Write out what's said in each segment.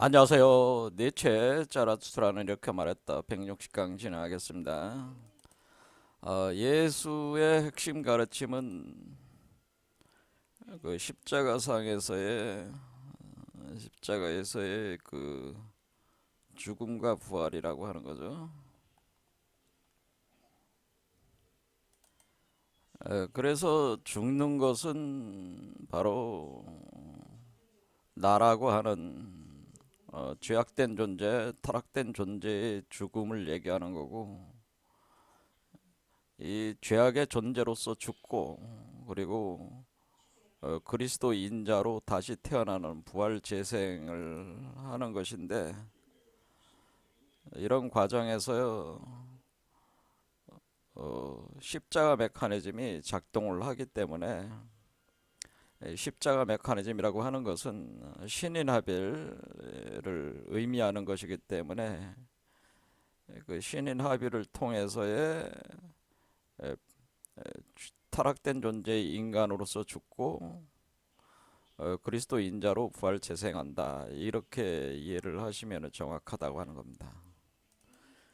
안녕하세요. 니체 자라투스라는 이렇게 말했다. 160강 진행하겠습니다. 예수의 핵심 가르침은 그 십자가에서의 그 죽음과 부활이라고 하는 거죠. 그래서 죽는 것은 바로 나라고 하는 죄악된 존재, 타락된 존재의 죽음을 얘기하는 거고, 이 죄악의 존재로서 죽고 그리고 그리스도인자로 다시 태어나는 부활 재생을 하는 것인데, 이런 과정에서요 십자가 메커니즘이 작동을 하기 때문에, 십자가 메커니즘이라고 하는 것은 신인합일을 의미하는 것이기 때문에, 그 신인합일을 통해서의 타락된 존재의 인간으로서 죽고 그리스도 인자로 부활 재생한다, 이렇게 이해를 하시면 정확하다고 하는 겁니다.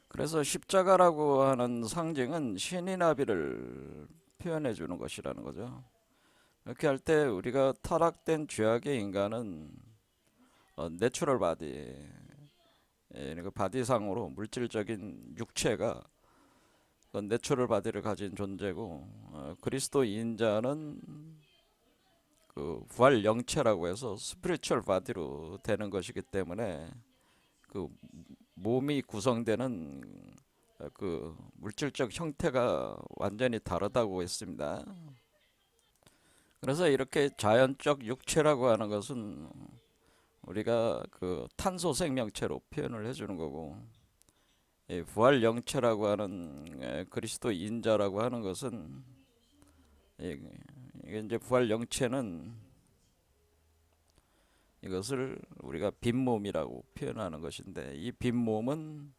그래서 십자가라고 하는 상징은 신인아비를 표현해 주는 것이라는 거죠. 이렇게 할 때 우리가 타락된 죄악의 인간은 내추럴 바디, 그 바디상으로 물질적인 육체가 내추럴 바디를 가진 존재고, 그리스도 인자는 그 부활 영체라고 해서 스피리추얼 바디로 되는 것이기 때문에, 그 몸이 구성되는 그 물질적 형태가 완전히 다르다고 했습니다. 그래서 이렇게 자연적 육체라고 하는 것은 우리가 그 탄소 생명체로 표현을 해주는 거고, 이 부활 영체라고 하는 그리스도 인자라고 하는 것은, 이게 이제 부활 영체는 이것을 우리가 빈몸이라고 표현하는 것인데, 이 빈몸은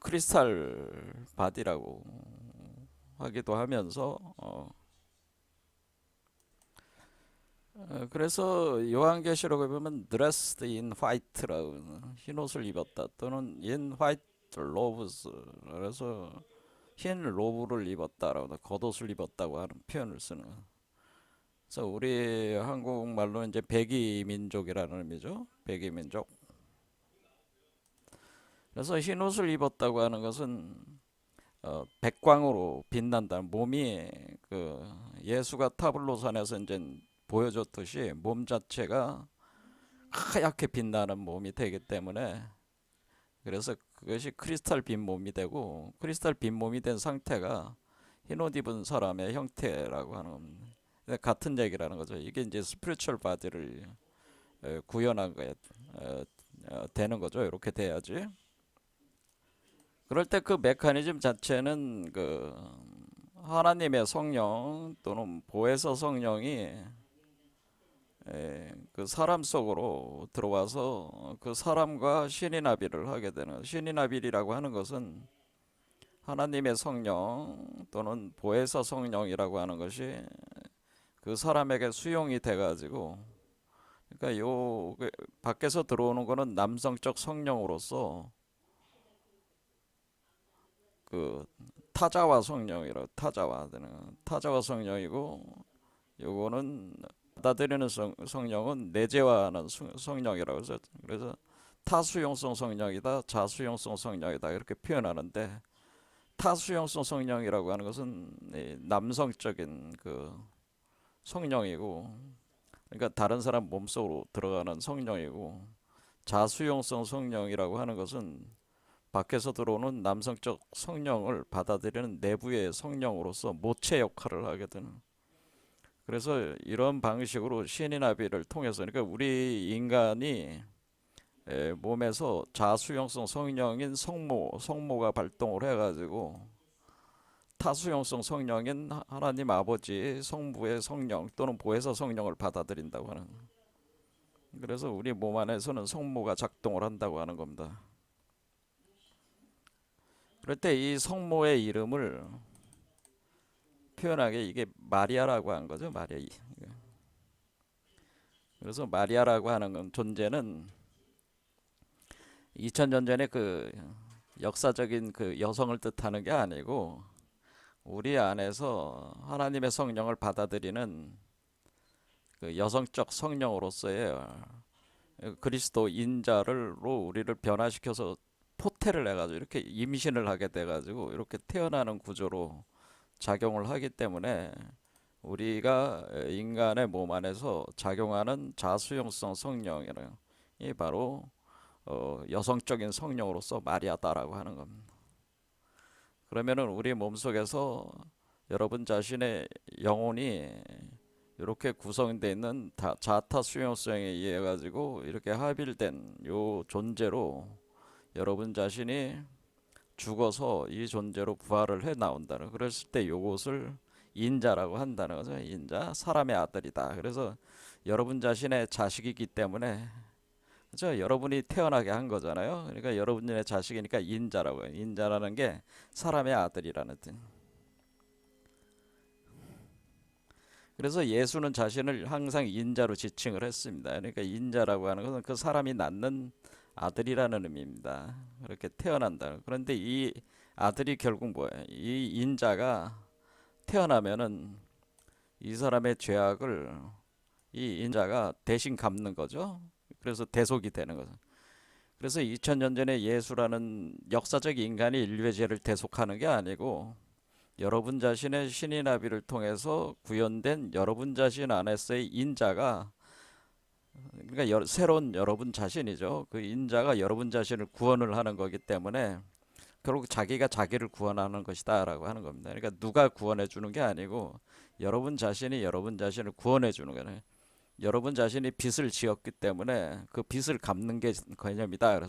크리스탈 바디라고 하기도 하면서, 그래서 요한계시록에 보면 dressed in white라고, 흰 옷을 입었다 또는 in white robes, 그래서 흰 로브를 입었다라고, 겉옷을 입었다고 하는 표현을 쓰는 거예요. 그래서 우리 한국말로 이제 백이민족이라는 의미죠. 백이민족. 그래서 흰 옷을 입었다고 하는 것은 백광으로 빛난다. 몸이 그 예수가 타블로산에서 이제 보여줬듯이 몸 자체가 하얗게 빛나는 몸이 되기 때문에, 그래서 그것이 크리스탈 빈 몸이 되고, 크리스탈 빈 몸이 된 상태가 흰 옷 입은 사람의 형태라고 하는 겁니다. 같은 얘기라는 거죠. 이게 이제 스피리추얼 바디를 구현한 거에 되는 거죠. 이렇게 돼야지. 그럴 때 그 메커니즘 자체는 그 하나님의 성령 또는 보혜사 성령이 그 사람 속으로 들어와서 그 사람과 신인합일을 하게 되는, 신인합일이라고 하는 것은 하나님의 성령 또는 보혜사 성령이라고 하는 것이 그 사람에게 수용이 돼 가지고, 그러니까 밖에서 들어오는 거는 남성적 성령으로서 그 타자와 성령이라고, 타자와 성령이고, 요거는 받아들이는 성령은 내재화하는 성령이라고 해서, 그래서 타수용성 성령이다, 자수용성 성령이다, 이렇게 표현하는데, 타수용성 성령이라고 하는 것은 남성적인 그 성령이고, 그러니까 다른 사람 몸속으로 들어가는 성령이고, 자수용성 성령이라고 하는 것은 밖에서 들어오는 남성적 성령을 받아들이는 내부의 성령으로서 모체 역할을 하게 되는. 그래서 이런 방식으로 신인합의를 통해서, 그러니까 우리 인간이 몸에서 자수용성 성령인 성모가 발동을 해가지고 타수용성 성령인 하나님 아버지 성부의 성령 또는 보혜사 성령을 받아들인다고 하는. 그래서 우리 몸 안에서는 성모가 작동을 한다고 하는 겁니다. 그럴 때 이 성모의 이름을 표현하게 이게 마리아라고 한 거죠. 마리아. 그래서 마리아라고 하는 건 존재는 2000년 전에 그 역사적인 그 여성을 뜻하는 게 아니고 우리 안에서 하나님의 성령을 받아들이는 그 여성적 성령으로서의 그리스도 인자를로 우리를 변화시켜서 포태를 해가지고 이렇게 임신을 하게 돼가지고 이렇게 태어나는 구조로 작용을 하기 때문에 우리가 인간의 몸 안에서 작용하는 자수용성 성령이라는 이 바로 여성적인 성령으로서 마리아다라고 하는 겁니다. 그러면은 우리 몸속에서 여러분 자신의 영혼이 이렇게 구성되어 있는 자타 수용성에 의해 가지고 이렇게 합일된 요 존재로 여러분 자신이 죽어서 이 존재로 부활을 해 나온다는, 그랬을 때 요것을 인자라고 한다는 거죠. 인자, 사람의 아들이다. 그래서 여러분 자신의 자식이기 때문에, 그죠? 여러분이 태어나게 한 거잖아요. 그러니까 여러분의 자식이니까 인자라고 해요. 인자라는 게 사람의 아들이라는 뜻. 그래서 예수는 자신을 항상 인자로 지칭을 했습니다. 그러니까 인자라고 하는 것은 그 사람이 낳는 아들이라는 의미입니다. 그렇게 태어난다. 그런데 이 아들이 결국 뭐예요? 이 인자가 태어나면은 이 사람의 죄악을 이 인자가 대신 갚는 거죠. 그래서 대속이 되는 거죠. 그래서 2000년 전에 예수라는 역사적 인간이 인류의 죄를 대속하는 게 아니고 여러분 자신의 신의 나비를 통해서 구현된 여러분 자신 안에서의 인자가, 그러니까 새로운 여러분 자신이죠. 그 인자가 여러분 자신을 구원을 하는 거기 때문에 결국 자기가 자기를 구원하는 것이다라고 하는 겁니다. 그러니까 누가 구원해 주는 게 아니고 여러분 자신이 여러분 자신을 구원해 주는 거예요. 여러분 자신이 빚을 지었기 때문에 그 빚을 갚는 게 개념이다.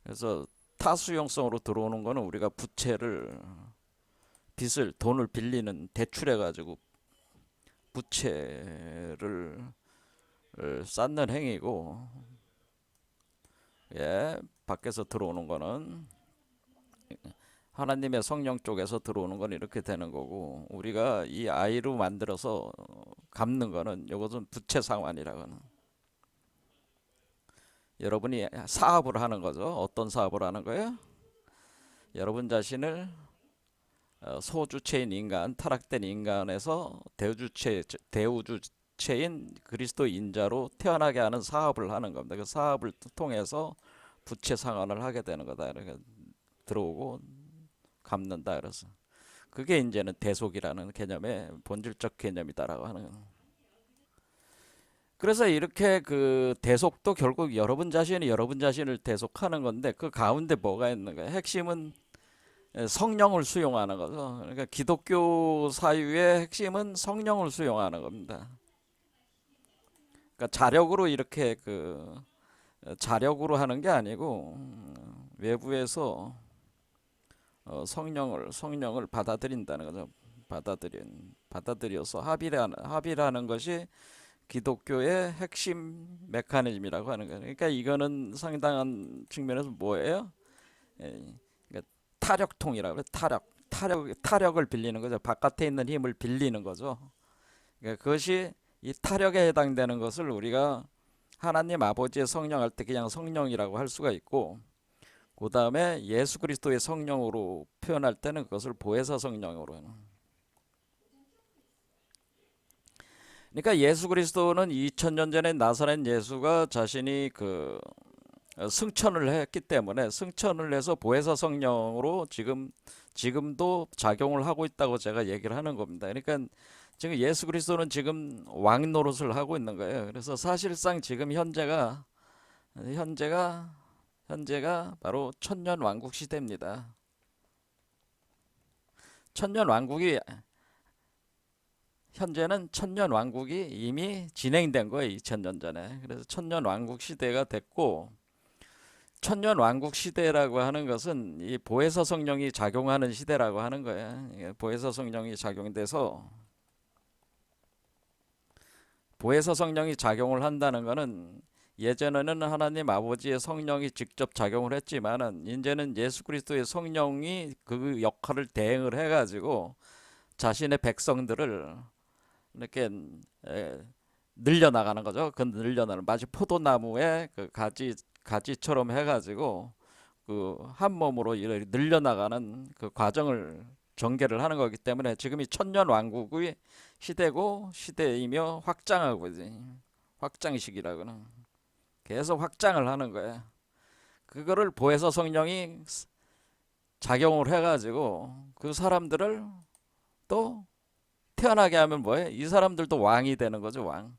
그래서 타수용성으로 들어오는 거는 우리가 부채를, 빚을, 돈을 빌리는, 대출해 가지고 부채를 쌓는 행위고, 예, 밖에서 들어오는 거는 하나님의 성령 쪽에서 들어오는 건 이렇게 되는 거고, 우리가 이 아이로 만들어서 갚는 거는 이것은 부채 상환이라고 하는, 여러분이 사업을 하는 거죠. 어떤 사업을 하는 거예요? 여러분 자신을 소주체인 인간, 타락된 인간에서 대우주체인 그리스도 인자로 태어나게 하는 사업을 하는 겁니다. 그 사업을 통해서 부채 상환을 하게 되는 거다. 이렇게 들어오고 갚는다. 그래서 그게 이제는 대속이라는 개념의 본질적 개념이다라고 하는 거예요. 그래서 이렇게 그 대속도 결국 여러분 자신이 여러분 자신을 대속하는 건데, 그 가운데 뭐가 있는 거예요? 핵심은 성령을 수용하는 거죠. 그러니까 기독교 사유의 핵심은 성령을 수용하는 겁니다. 그러니까 자력으로 이렇게 자력으로 하는 게 아니고 외부에서 성령을 받아들인다는 거죠. 받아들여서 합의라는 것이 기독교의 핵심 메커니즘이라고 하는 거예요. 그러니까 이거는 상당한 측면에서 뭐예요? 그러니까 타력통이라고 해요. 타력을 빌리는 거죠. 바깥에 있는 힘을 빌리는 거죠. 그러니까 그것이 이 타력에 해당되는 것을 우리가 하나님 아버지의 성령 할 때 그냥 성령이라고 할 수가 있고, 그 다음에 예수 그리스도의 성령으로 표현할 때는 그것을 보혜사 성령으로 하는. 그러니까 예수 그리스도는 2000년 전에 나사렛 예수가 자신이 승천을 했기 때문에, 승천을 해서 보혜사 성령으로 지금도 작용을 하고 있다고 제가 얘기를 하는 겁니다. 그러니까 지금 예수 그리스도는 지금 왕 노릇을 하고 있는 거예요. 그래서 사실상 지금 현재가 바로 천년 왕국 시대입니다. 현재는 천년 왕국이 이미 진행된 거예요. 2000년 전에. 그래서 천년 왕국 시대가 됐고, 천년 왕국 시대라고 하는 것은 이 보혜사 성령이 작용하는 시대라고 하는 거예요. 보혜사 성령이 작용돼서, 보혜사 성령이 작용을 한다는 것은 예전에는 하나님 아버지의 성령이 직접 작용을 했지만은 이제는 예수 그리스도의 성령이 그 역할을 대행을 해가지고 자신의 백성들을 이렇게 늘려나가는 거죠. 그 늘려나는 마치 포도나무의 그 가지처럼 해가지고 그 한 몸으로 이렇게 늘려나가는 그 과정을 전개를 하는 거기 때문에 지금이 천년 왕국의 시대고 시대이며 확장하고 이제 확장식이라고는 계속 확장을 하는 거야. 그거를 보혜사 성령이 작용을 해가지고 그 사람들을 또 태어나게 하면 뭐예요? 이 사람들도 왕이 되는 거죠, 왕.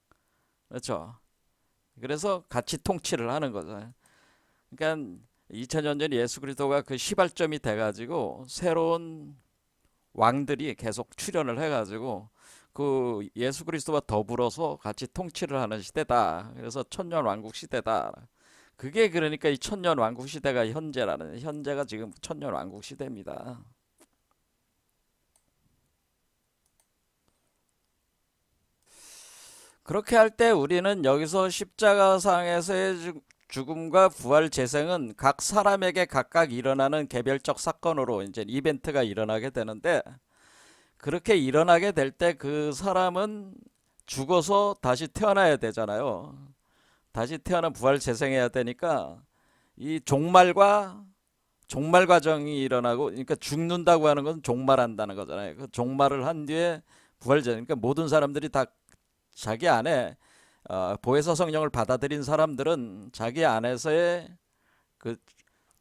그렇죠? 그래서 같이 통치를 하는 거죠. 그러니까 2000년 전 예수 그리스도가 그 시발점이 돼가지고 새로운 왕들이 계속 출현을 해가지고 그 예수 그리스도와 더불어서 같이 통치를 하는 시대다. 그래서 천년 왕국 시대다. 그게 그러니까 이 천년 왕국 시대가 현재가 지금 천년 왕국 시대입니다. 그렇게 할 때 우리는 여기서 십자가상에서의 죽음과 부활 재생은 각 사람에게 각각 일어나는 개별적 사건으로 이제 이벤트가 일어나게 되는데 그렇게 일어나게 될 때 그 사람은 죽어서 다시 태어나야 되잖아요. 다시 태어나 부활 재생해야 되니까 이 종말 과정이 일어나고 그러니까 죽는다고 하는 건 종말한다는 거잖아요. 그 종말을 한 뒤에 부활 재생 그러니까 모든 사람들이 다 자기 안에 보혜사 성령을 받아들인 사람들은 자기 안에서의 그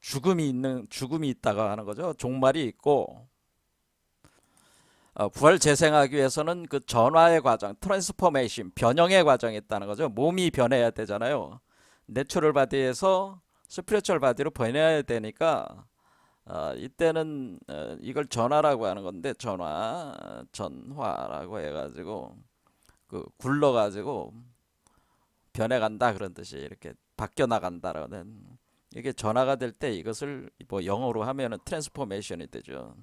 죽음이 있다고 하는 거죠. 종말이 있고 부활 재생하기 위해서는 그 전화의 과정, 트랜스포메이션, 변형의 과정이 있다는 거죠. 몸이 변해야 되잖아요. 내추럴 바디에서 스피리추얼 바디로 변해야 되니까 이때는 이걸 전화라고 하는 건데 전화라고 해가지고 그 굴러가지고 변해간다 그런 뜻이 이렇게 바뀌어 나간다라는 이게 전화가 될 때 이것을 뭐 영어로 하면은 트랜스포메이션이 되죠.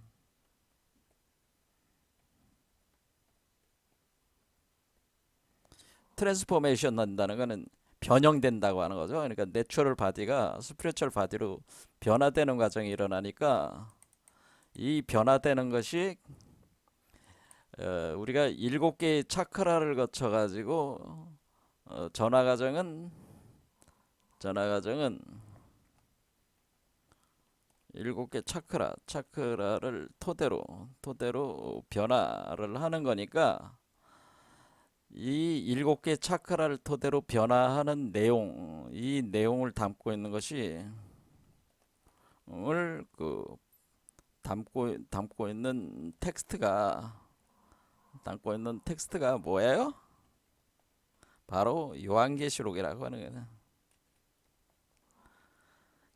트랜스포메이션 한다는 거는 변형된다고 하는 거죠. 그러니까 내추럴 바디가 스피리추얼 바디로 변화되는 과정이 일어나니까 이 변화되는 것이 우리가 7개의 차크라를 거쳐 가지고 전화 과정은 7개 차크라를 토대로 변화를 하는 거니까 이 7개 차크라를 토대로 변화하는 이 내용을 담고 있는 것이 오늘 그 담고 있는 텍스트가 뭐예요? 바로 요한계시록이라고 하는 거예요.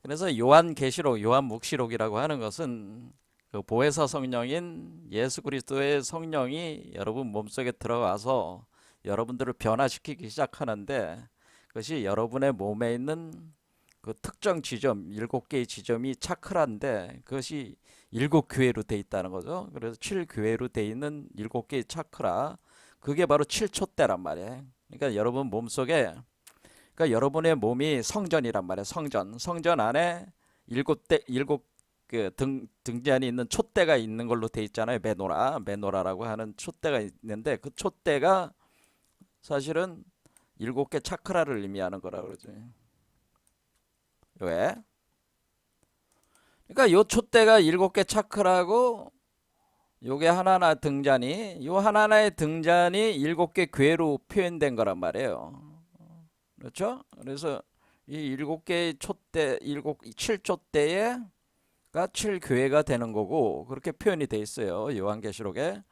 그래서 요한묵시록이라고 하는 것은 그 보혜사 성령인 예수 그리스도의 성령이 여러분 몸속에 들어가서 여러분들을 변화시키기 시작하는데 그것이 여러분의 몸에 있는 그 특정 지점 7개의 지점이 차크라인데 그것이 7교회로 돼 있다는 거죠. 그래서 7교회로 돼 있는 7개의 차크라 그게 바로 7촛대란 말이에요. 그러니까 여러분 몸속에 그러니까 여러분의 몸이 성전이란 말이에요. 성전 안에 7그 등잔이 있는 촛대가 있는 걸로 돼 있잖아요. 메노라라고 하는 촛대가 있는데 그 촛대가 사실은 7개 차크라를 의미하는 거라고 그러죠. 왜? 그러니까 요 촛대가 7개 차크라고 요게 하나하나 등잔이 요 하나하나의 등잔이 7개 궤로 표현된 거란 말이에요. 그렇죠? 그래서 이 7개의 촛대 7촛대에 가 7교회가 되는 거고 그렇게 표현이 돼 있어요. 요한계시록에.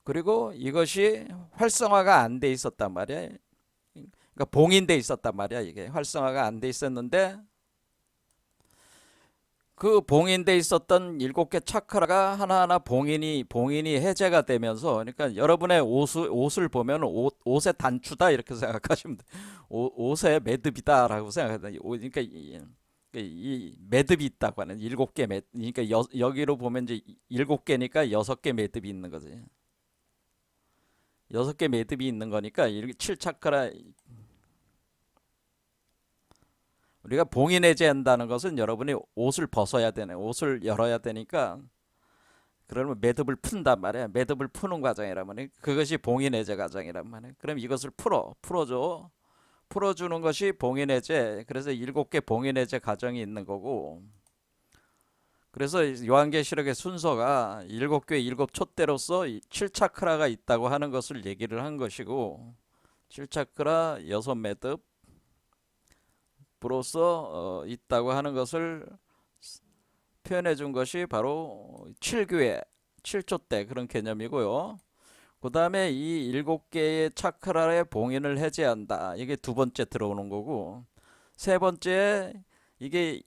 그리고 이것이 활성화가 안 돼 있었단 말이에요. 그러니까 봉인돼 있었단 말이야. 이게 활성화가 안 돼 있었는데 그 봉인돼 있었던 7개 차크라가 하나하나 봉인이 해제가 되면서 그러니까 여러분의 옷을 보면 옷의 단추다 이렇게 생각하시면 돼요. 옷의 매듭이다라고 생각하다. 그러니까 이 매듭이 있다고 하는 7개 그러니까 여기로 보면 이제 7개니까 6개 매듭이 있는 거지. 6개 매듭이 있는 거니까 이렇게 7차크라 우리가 봉인 해제한다는 것은 여러분이 옷을 벗어야 되네. 옷을 열어야 되니까 그러면 매듭을 푼단 말이야. 매듭을 푸는 과정이라면 그것이 봉인해제 과정이란 말이야. 그럼 이것을 풀어줘. 풀어주는 것이 봉인해제. 그래서 7개 봉인해제 과정이 있는 거고. 그래서 요한계시록의 순서가 7개 7촛대로서 7차크라가 있다고 하는 것을 얘기를 한 것이고, 7차크라 6매듭으로서 있다고 하는 것을 표현해 준 것이 바로 7교회 7촛대 그런 개념이고요. 그 다음에 이 7개의 차크라의 봉인을 해제한다. 이게 두 번째 들어오는 거고, 세 번째 이게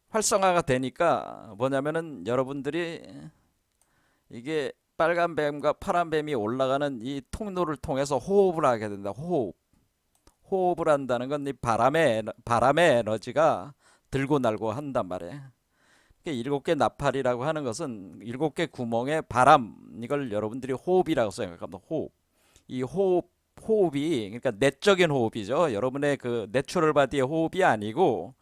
활성화가 되니까 뭐냐면은 여러분들이 이게 빨간 뱀과 파란 뱀이 올라가는 이 통로를 통해서 호흡을 하게 된다. 호흡을 한다는 건 이 바람의 에너지가 들고 날고 한단 말이에요. 7개 나팔이라고 하는 것은 7개 구멍의 바람, 이걸 여러분들이 호흡이라고 생각합니다. 이 호흡이 그러니까 내적인 호흡이죠. 여러분의 그 내추럴 바디의 호흡이 아니고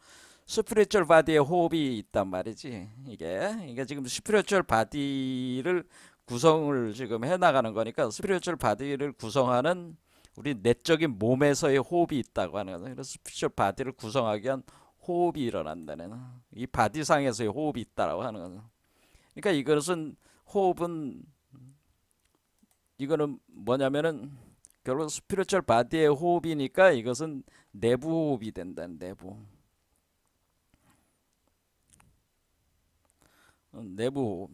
스피리추얼 바디의 호흡이 있단 말이지. 이게 지금 스피리추얼 바디를 구성을 지금 해 나가는 거니까, 스피리추얼 바디를 구성하는 우리 내적인 몸에서의 호흡이 있다고 하는 거죠. 그래서 스피리추얼 바디를 구성하기 위한 호흡이 일어난다는, 이 바디상에서의 호흡이 있다라고 하는 거죠. 그러니까 이거는 뭐냐면은 결국 스피리추얼 바디의 호흡이니까 이것은 내부 호흡이 된다는, 내부 호흡.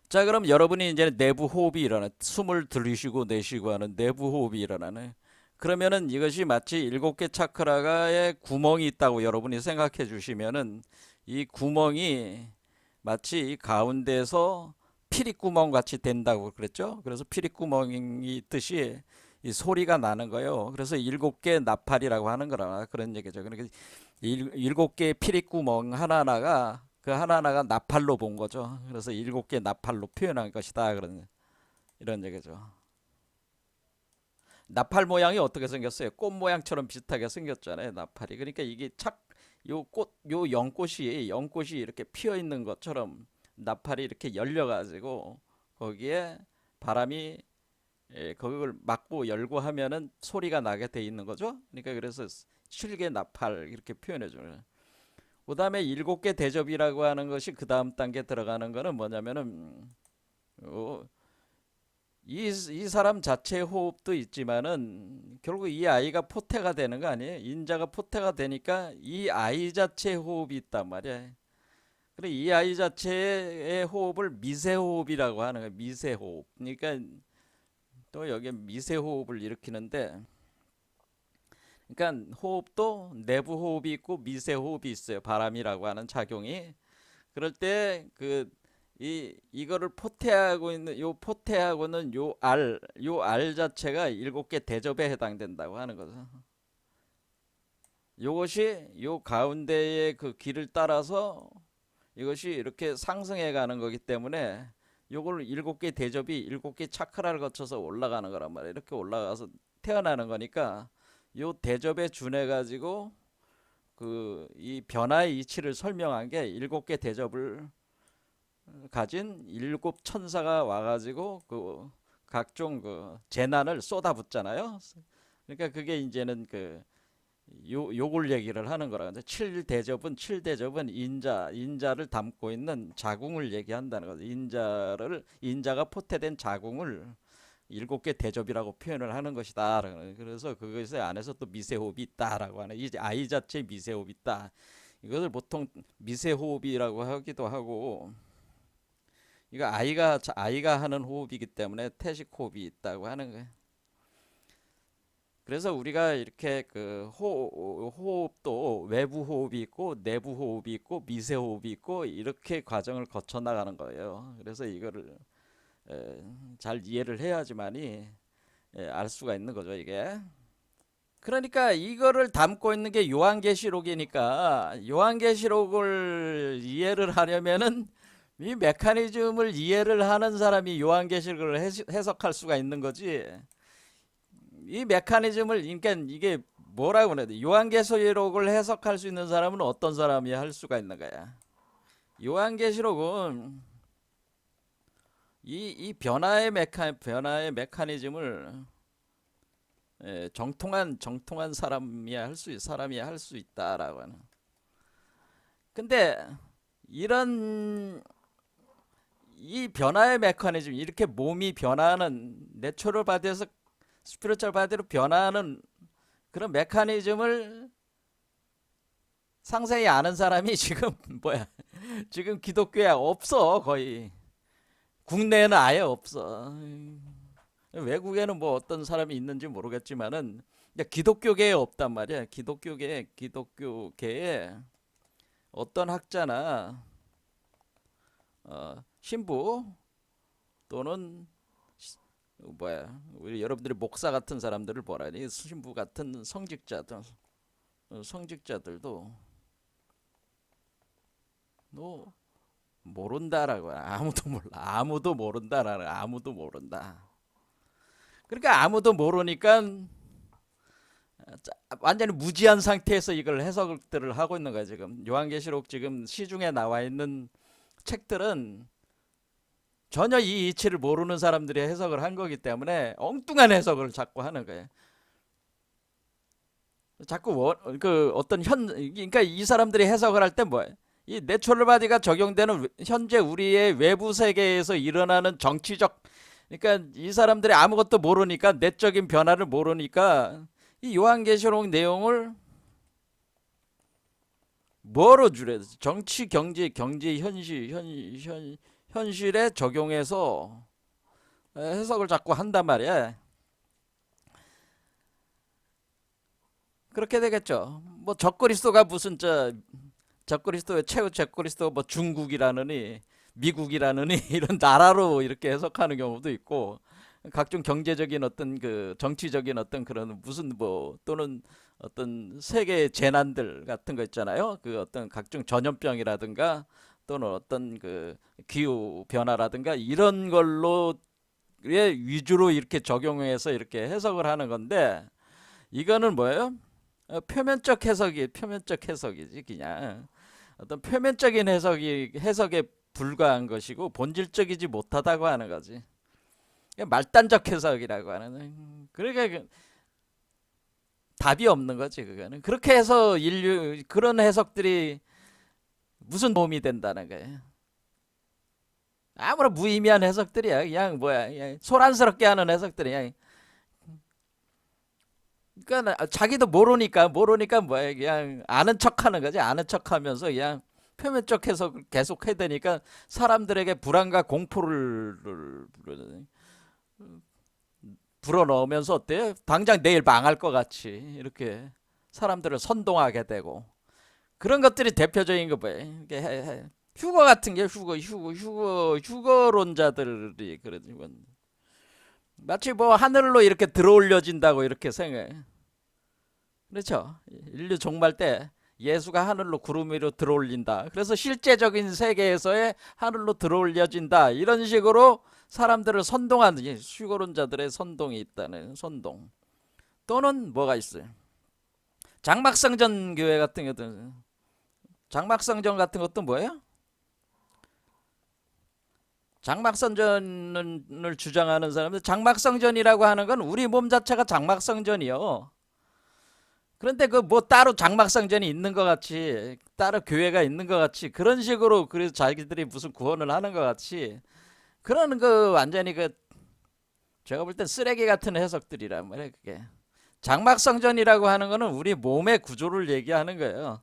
자, 그럼 여러분이 이제 내부 호흡이 일어나, 숨을 들이쉬고 내쉬고 하는 내부 호흡이 일어나네. 그러면은 이것이 마치 7개 차크라가의 구멍이 있다고 여러분이 생각해 주시면은, 이 구멍이 마치 이 가운데서 피리구멍 같이 된다고 그랬죠. 그래서 피리구멍이 있듯이 이 소리가 나는 거예요. 그래서 7개 나팔이라고 하는 거라 그런 얘기죠. 그러니까 7개의 피리구멍 하나하나가, 그 하나하나가 나팔로 본 거죠. 그래서 7개 나팔로 표현한 것이다. 이런 얘기죠. 나팔 모양이 어떻게 생겼어요? 꽃 모양처럼 비슷하게 생겼잖아요, 나팔이. 그러니까 이게 요 연꽃이 이렇게 피어 있는 것처럼 나팔이 이렇게 열려 가지고 거기에 바람이, 그걸 막고 열고 하면은 소리가 나게 돼 있는 거죠. 그러니까 그래서 실개 나팔 이렇게 표현해 줘요. 그다음에 7개 대접이라고 하는 것이 그 다음 단계 들어가는 거는 뭐냐면은, 이 사람 자체의 호흡도 있지만은 결국 이 아이가 포태가 되는 거 아니에요? 인자가 포태가 되니까 이 아이 자체의 호흡이 있단 말이야. 그래, 이 아이 자체의 호흡을 미세호흡이라고 하는 거예요. 미세호흡. 그러니까 또 여기에 미세호흡을 일으키는데, 그러니까 호흡도 내부 호흡이 있고 미세 호흡이 있어요. 바람이라고 하는 작용이. 그럴 때 이거를 포태하고 있는, 포태하고는 요 알 자체가 7개 대접에 해당된다고 하는 거죠. 요것이 요 가운데의 그 길을 따라서 이것이 이렇게 상승해 가는 거기 때문에, 요걸 7개 대접이 7개 차크라를 거쳐서 올라가는 거란 말이에요. 이렇게 올라가서 태어나는 거니까 요 대접에 준해 가지고 이 변화의 이치를 설명한 게, 7개 대접을 가진 7천사가 와가지고 각종 재난을 쏟아붓잖아요. 그러니까 그게 이제는 요걸 얘기를 하는 거라. 7대접은 인자를 담고 있는 자궁을 얘기한다는 거죠. 인자가 포태된 자궁을 7개 대접이라고 표현을 하는 것이다. 그래서 그것에 안에서 또 미세호흡이 있다라고 하는, 이 아이 자체에 미세호흡이 있다. 이것을 보통 미세호흡이라고 하기도 하고, 이거 아이가 하는 호흡이기 때문에 태식호흡이 있다고 하는 거예요. 그래서 우리가 이렇게 호흡도 외부 호흡이 있고 내부 호흡이 있고 미세 호흡이 있고 이렇게 과정을 거쳐 나가는 거예요. 그래서 이거를 잘 이해를 해야지만이 알 수가 있는 거죠, 이게. 그러니까 이거를 담고 있는 게 요한계시록이니까, 요한계시록을 이해를 하려면은 이 메커니즘을 이해를 하는 사람이 요한계시록을 해석할 수가 있는 거지. 이 메커니즘을, 그러니까 이게 뭐라고 그래야 돼? 요한계시록을 해석할 수 있는 사람은 어떤 사람이 할 수가 있는 거야? 요한계시록은 이 변화의 메커니즘을 정통한 사람이야 할 수 있다라고 하는. 근데 이런 이 변화의 메커니즘, 이렇게 몸이 변화하는, 내추럴 바디에서 스피리추얼 바디로 변화하는 그런 메커니즘을 상세히 아는 사람이 지금 뭐야? 지금 기독교에 없어. 거의 국내에는 아예 없어. 외국에는 뭐 어떤 사람이 있는지 모르겠지만은 기독교계에 없단 말이야. 기독교계에 어떤 학자나 신부 또는 뭐야, 우리 여러분들이 목사 같은 사람들을 보라니, 신부 같은 성직자들도 너 모른다라고. 아무도 몰라. 아무도 모른다라는. 아무도 모른다. 그러니까 아무도 모르니까 완전히 무지한 상태에서 이걸 해석들을 하고 있는 거야. 지금 요한계시록 지금 시중에 나와 있는 책들은 전혀 이 이치를 모르는 사람들이 해석을 한 거기 때문에 엉뚱한 해석을 자꾸 하는 거예요. 자꾸 그 어떤 그러니까 이 사람들이 해석을 할 때 뭐예요? 이 내추럴 바디가 적용되는 현재 우리의 외부 세계에서 일어나는 정치적, 그러니까 이 사람들이 아무것도 모르니까, 내적인 변화를 모르니까 이 요한계시록 내용을 뭐로 줄여? 정치, 경제, 현실에 적용해서 해석을 자꾸 한단 말이야. 그렇게 되겠죠. 뭐 적그리스도가 무슨 적그리스도의 최후 적그리스도 뭐 중국이라느니 미국이라느니 이런 나라로 이렇게 해석하는 경우도 있고, 각종 경제적인 어떤 그 정치적인 어떤 그런 무슨 뭐 또는 어떤 세계 재난들 같은 거 있잖아요. 그 어떤 각종 전염병이라든가 또는 어떤 그 기후 변화라든가 이런 걸로 위주로 이렇게 적용해서 이렇게 해석을 하는 건데, 이거는 뭐예요? 표면적 해석이지. 그냥 어떤 표면적인 해석에 불과한 것이고 본질적이지 못하다고 하는 거지. 말단적 해석이라고 하는. 그러니까 답이 없는 거지. 그거는 그렇게 해서 인류 그런 해석들이 무슨 도움이 된다는 거예요. 아무런 무의미한 해석들이야. 그냥 뭐야, 그냥 소란스럽게 하는 해석들이야. 그러니까 자기도 모르니까 뭐야, 그냥 아는 척하는 거지. 아는 척하면서 그냥 표면적 해석을 계속 해야 되니까 사람들에게 불안과 공포를 불어넣으면서 어때요? 당장 내일 망할 것 같이 이렇게 사람들을 선동하게 되고, 그런 것들이 대표적인 거 뭐예요? 휴거 같은 게 휴거론자들이 그러지. 마치 뭐 하늘로 이렇게 들어올려진다고 이렇게 생각해. 그렇죠? 인류 종말 때 예수가 하늘로 구름 위로 들어올린다. 그래서 실제적인 세계에서의 하늘로 들어올려진다. 이런 식으로 사람들을 선동하는 휴거론자들의 선동이 있다는 선동. 또는 뭐가 있어요? 장막성전 교회 같은 것도, 장막성전 같은 것도 뭐예요? 장막성전을 주장하는 사람들, 장막성전이라고 하는 건 우리 몸 자체가 장막성전이요. 그런데 그 뭐 따로 장막성전이 있는 것 같이, 따로 교회가 있는 것 같이, 그런 식으로 그래서 자기들이 무슨 구원을 하는 것 같이, 그런 그 완전히 그 제가 볼 땐 쓰레기 같은 해석들이란 말이에요. 그게 장막성전이라고 하는 거는 우리 몸의 구조를 얘기하는 거예요.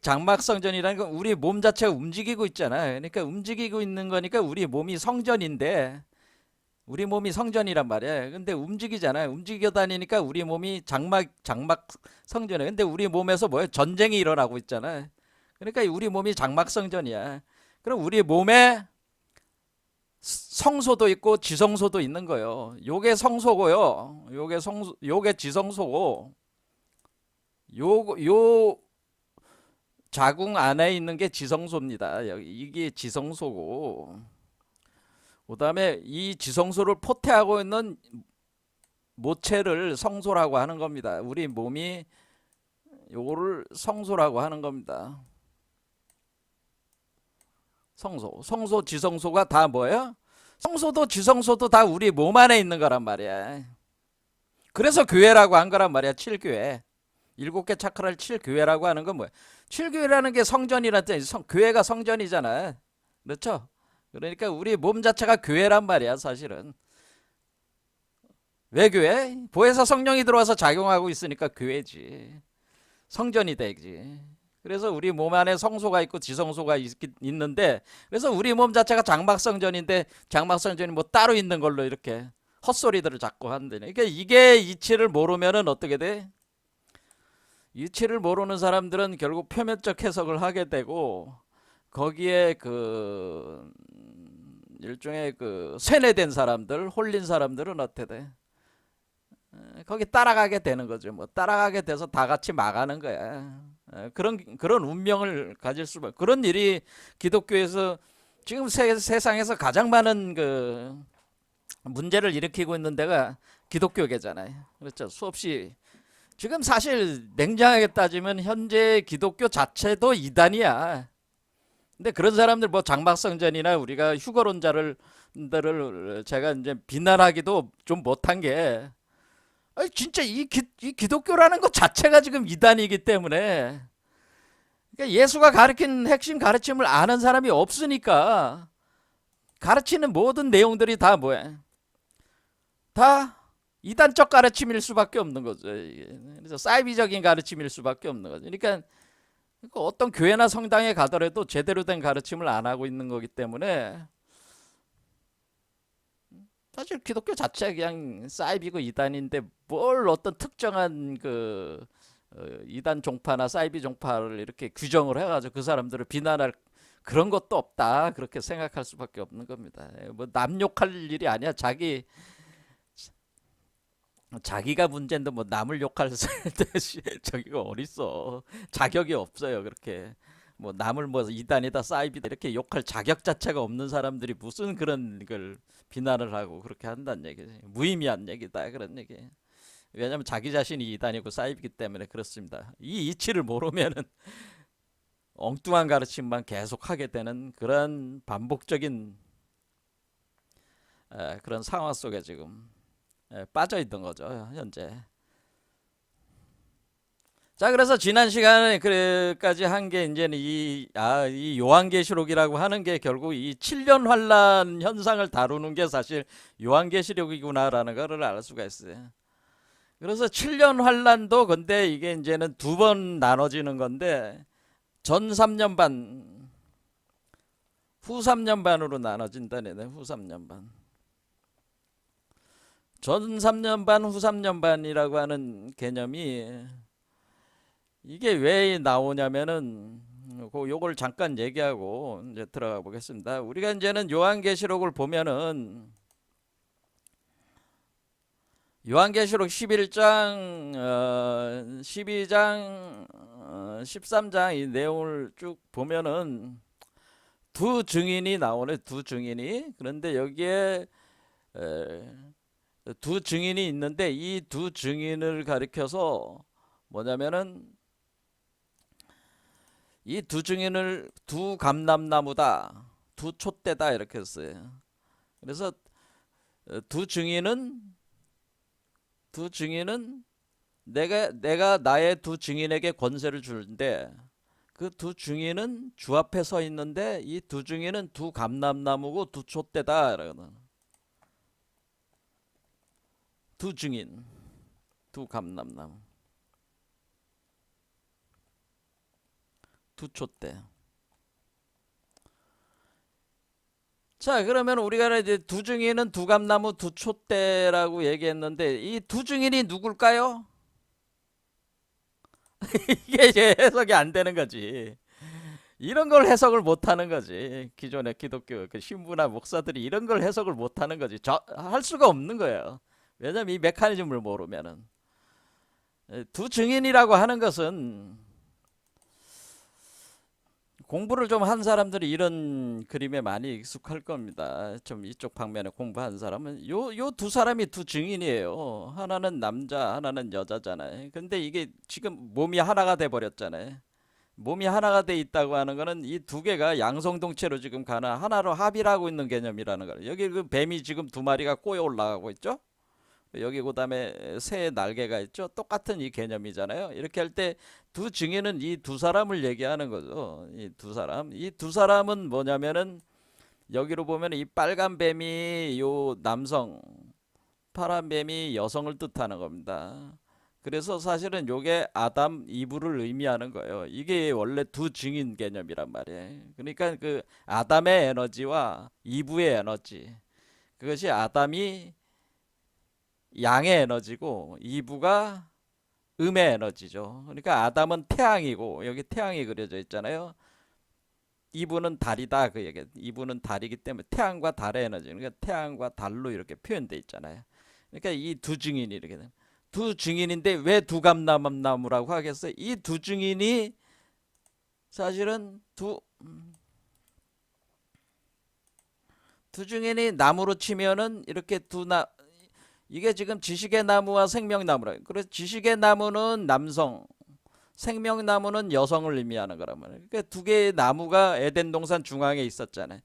장막성전이라는 건 우리 몸 자체가 움직이고 있잖아요. 그러니까 움직이고 있는 거니까 우리 몸이 성전인데, 우리 몸이 성전이란 말이에요. 근데 움직이잖아요. 움직여 다니니까 우리 몸이 장막 성전이에요. 근데 우리 몸에서 뭐예요? 전쟁이 일어나고 있잖아요. 그러니까 우리 몸이 장막 성전이야. 그럼 우리 몸에 성소도 있고 지성소도 있는 거예요. 요게 성소고요. 요게 지성소고, 요 자궁 안에 있는 게 지성소입니다. 이게 지성소고, 그다음에 이 지성소를 포태하고 있는 모체를 성소라고 하는 겁니다. 우리 몸이 요거를 성소라고 하는 겁니다. 성소, 지성소가 다 뭐예요? 성소도 지성소도 다 우리 몸 안에 있는 거란 말이야. 그래서 교회라고 한 거란 말이야. 7교회. 7개 차크라를 7교회라고 하는 건 뭐야? 7교회라는 게 성전이란 뜻. 교회가 성전이잖아. 그렇죠? 그러니까 우리 몸 자체가 교회란 말이야, 사실은. 왜 교회? 보혜사 성령이 들어와서 작용하고 있으니까 교회지. 성전이 되지. 그래서 우리 몸 안에 성소가 있고 지성소가 있는데, 그래서 우리 몸 자체가 장막성전인데, 장막성전이 뭐 따로 있는 걸로 이렇게 헛소리들을 자꾸 한다네. 그러니까 이게 이치를 모르면은 어떻게 돼? 이치를 모르는 사람들은 결국 표면적 해석을 하게 되고, 거기에 그 일종의 그 세뇌된 사람들, 홀린 사람들은 어떻게 돼? 거기 따라가게 되는 거죠. 뭐 따라가게 돼서 다 같이 망하는 거야. 그런 운명을 가질 수밖에. 그런 일이 기독교에서 지금 세상에서 가장 많은 그 문제를 일으키고 있는 데가 기독교계잖아요. 그렇죠. 수없이 지금 사실 냉정하게 따지면 현재 기독교 자체도 이단이야. 근데 그런 사람들 뭐 장막성전이나 우리가 휴거론자를 제가 이제 비난하기도 좀 못한 게, 아니 진짜 이 기독교라는 것 자체가 지금 이단이기 때문에, 그러니까 예수가 가르친 핵심 가르침을 아는 사람이 없으니까 가르치는 모든 내용들이 다 뭐야? 다 이단적 가르침일 수밖에 없는 거죠. 그래서 사이비적인 가르침일 수밖에 없는 거죠. 그러니까 어떤 교회나 성당에 가더라도 제대로 된 가르침을 안 하고 있는 거기 때문에 사실 기독교 자체가 그냥 사이비고 이단인데, 뭘 어떤 특정한 그 이단 종파나 사이비 종파를 이렇게 규정을 해가지고 그 사람들을 비난할 그런 것도 없다, 그렇게 생각할 수밖에 없는 겁니다. 뭐 남 욕할 일이 아니야. 자기가 문제인데 뭐 남을 욕할 저기가 어딨어. 자격이 없어요. 그렇게 뭐 남을 뭐 이단이다 사이비다 이렇게 욕할 자격 자체가 없는 사람들이 무슨 그런 걸 비난을 하고 그렇게 한다는 얘기지. 무의미한 얘기다, 그런 얘기. 왜냐하면 자기 자신이 이단이고 사이비기 때문에 그렇습니다. 이 이치를 모르면은 엉뚱한 가르침만 계속 하게 되는 그런 반복적인 그런 상황 속에 지금 빠져 있던 거죠, 현재. 자, 그래서 지난 시간에 그까지 한 게 이제는 이 요한계시록이라고 하는 게 결국 이 7년 환란 현상을 다루는 게 사실 요한계시록이구나라는 것을 알 수가 있어요. 그래서 7년 환란도 근데 이게 이제는 두 번 나눠지는 건데, 전 3년 반, 후 3년 반으로 나눠진다네. 후 3년 반. 전 3년 반, 후 3년 반이라고 하는 개념이 이게 왜 나오냐면은 요걸 잠깐 얘기하고 이제 들어가 보겠습니다. 우리가 이제는 요한계시록을 보면은 요한계시록 11장, 12장, 13장 이 내용을 쭉 보면은 두 증인이 나오네. 두 증인이. 그런데 여기에 두 증인이 있는데, 이 두 증인을 가리켜서 뭐냐면은 이 두 증인을 두 감람나무다, 두 촛대다 이렇게 했어요. 그래서 두 증인은 내가 나의 두 증인에게 권세를 주는데, 그 두 증인은 주 앞에 서 있는데 이 두 증인은 두 감람나무고 두 촛대다. 두 증인, 두 감람나무, 두 촛대. 자, 그러면 우리가 이제 두 증인은 두 감나무 두 촛대라고 얘기했는데, 이 두 증인이 누굴까요? 이게 이제 해석이 안 되는 거지. 이런 걸 해석을 못 하는 거지. 기존의 기독교 그 신부나 목사들이 이런 걸 해석을 못 하는 거지. 할 수가 없는 거예요. 왜냐면 이 메커니즘을 모르면은. 두 증인이라고 하는 것은, 공부를 좀 한 사람들이 이런 그림에 많이 익숙할 겁니다. 좀 이쪽 방면에 공부한 사람은 요 두 사람이 두 증인이에요. 하나는 남자, 하나는 여자잖아요. 근데 이게 지금 몸이 하나가 돼 버렸잖아요. 몸이 하나가 돼 있다고 하는 거는 이 두 개가 양성동체로 지금 가나 하나로 합의를 하고 있는 개념이라는 거예요. 여기 그 뱀이 지금 두 마리가 꼬여 올라가고 있죠. 여기 그다음에 새의 날개가 있죠. 똑같은 이 개념이잖아요. 이렇게 할 때 두 증인은 이 두 사람을 얘기하는 거죠. 이 두 사람. 이 두 사람은 뭐냐면은 여기로 보면 이 빨간 뱀이 요 남성, 파란 뱀이 여성을 뜻하는 겁니다. 그래서 사실은 요게 아담, 이브를 의미하는 거예요. 이게 원래 두 증인 개념이란 말이에요. 그러니까 그 아담의 에너지와 이브의 에너지. 그것이 아담이 양의 에너지고 이브가 음의 에너지죠. 그러니까 아담은 태양이고 여기 태양이 그려져 있잖아요. 이브는 달이다 그 얘기. 이브는 달이기 때문에 태양과 달의 에너지. 그러니까 태양과 달로 이렇게 표현돼 있잖아요. 그러니까 이 두 증인이 이렇게 됩니다. 두 증인인데 왜 두 감람나무라고 하겠어요? 이 두 증인이 사실은 두 증인이 나무로 치면은 이렇게 이게 지금 지식의 나무와 생명나무라. 그래서 지식의 나무는 남성, 생명나무는 여성을 의미하는 거란 말이에요. 그러니까 두 개의 나무가 에덴 동산 중앙에 있었잖아요.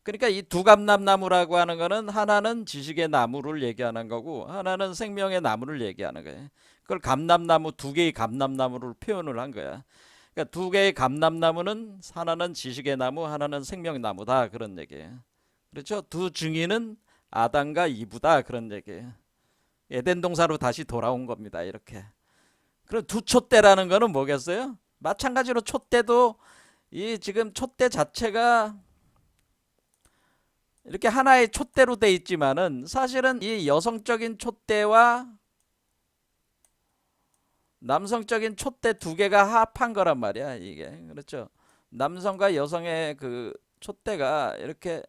그러니까 이 두 감람나무라고 하는 거는 하나는 지식의 나무를 얘기하는 거고 하나는 생명의 나무를 얘기하는 거예요. 그걸 감람나무 두 개의 감람나무를 표현을 한 거야. 그러니까 두 개의 감람나무는 하나는 지식의 나무, 하나는 생명나무다 그런 얘기예요. 그렇죠? 두 증인은 아담과 이브다 그런 얘기예요. 에덴 동산으로 다시 돌아온 겁니다. 이렇게. 그럼 두 촛대라는 거는 뭐겠어요? 마찬가지로 촛대도 이 지금 촛대 자체가 이렇게 하나의 촛대로 돼 있지만은 사실은 이 여성적인 촛대와 남성적인 촛대 두 개가 합한 거란 말이야 이게. 그렇죠? 남성과 여성의 그 촛대가 이렇게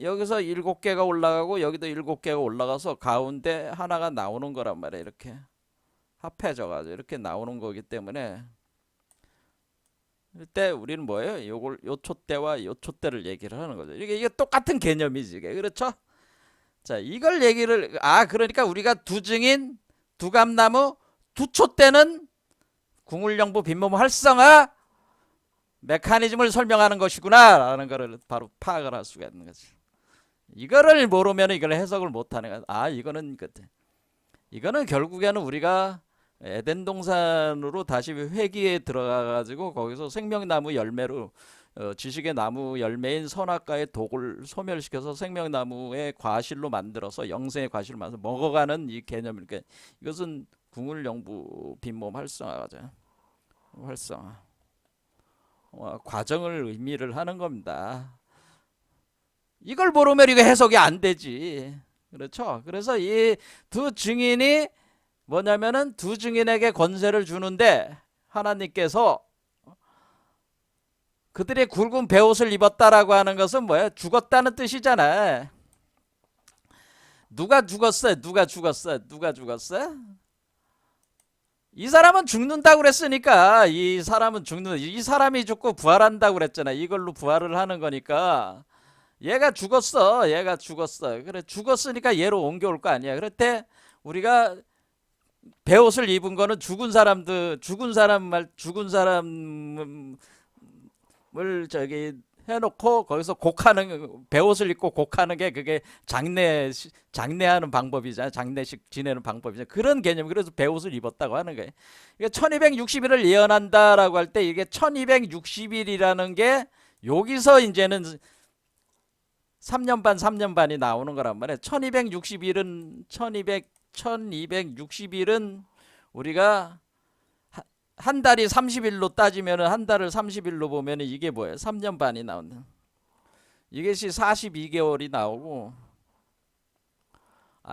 여기서 7개가 올라가고 여기도 7개가 올라가서 가운데 하나가 나오는 거란 말이야. 이렇게 합해져 가지고 이렇게 나오는 거기 때문에 그때 우리는 뭐예요? 요 촛대와 요 촛대를 얘기를 하는 거죠. 이게 똑같은 개념이지 이게. 그렇죠? 자, 이걸 얘기를 그러니까 우리가 두 증인, 두 감나무, 두 촛대는 궁울영부 빈몸 활성화 메커니즘을 설명하는 것이구나라는 것을 바로 파악을 할 수가 있는 거지. 이거를 모르면 이걸 해석을 못하는 거야. 이거는 결국에는 우리가 에덴 동산으로 다시 회귀에 들어가 가지고 거기서 생명나무 열매로 지식의 나무 열매인 선악과의 독을 소멸시켜서 생명나무의 과실로 만들어서 영생의 과실로 만들어서 먹어가는 이 개념이니까 이것은 궁울영부 빈몸 활성화죠. 활성화 과정을 의미를 하는 겁니다. 이걸 모르면 이거 해석이 안 되지. 그렇죠? 그래서 이 두 증인이 뭐냐면은 두 증인에게 권세를 주는데 하나님께서 그들의 굵은 베옷을 입었다라고 하는 것은 뭐야? 죽었다는 뜻이잖아. 누가 죽었어? 누가 죽었어? 누가 죽었어? 이 사람은 죽는다고 그랬으니까 이 사람은 이 사람이 죽고 부활한다고 그랬잖아. 이걸로 부활을 하는 거니까 얘가 죽었어. 얘가 죽었어. 그래 죽었으니까 얘로 옮겨올 거 아니야. 그럴 우리가 베옷을 입은 거는 죽은 사람을 저기 해놓고 거기서 곡하는 베옷을 입고 곡하는 게 그게 장례하는 방법이잖아. 장례식 지내는 방법이잖아. 그런 개념. 그래서 베옷을 입었다고 하는 거예요. 이게 1260일을 예언한다라고 할 때 이게 1260일이라는 게 여기서 이제는 3년 반이 나오는 거란 말이에요. 1260일은 우리가 한 달이 30일로 따지면 한 달을 30일로 보면 이게 뭐예요? 3년 반이 나온다. 이것이 42개월이 나오고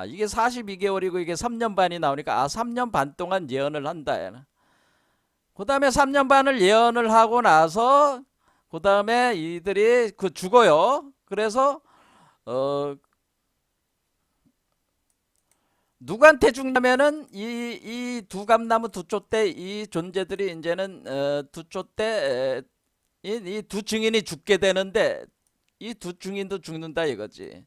이게 42개월이고 이게 3년 반이 나오니까 3년 반 동안 예언을 한다. 그 다음에 3년 반을 예언을 하고 나서 그 다음에 이들이 죽어요. 그래서 누구한테 죽냐면은 이 두 감나무 두 촛대 이 존재들이 이제는 두 촛대 이 두 증인이 죽게 되는데 이 두 증인도 죽는다 이거지.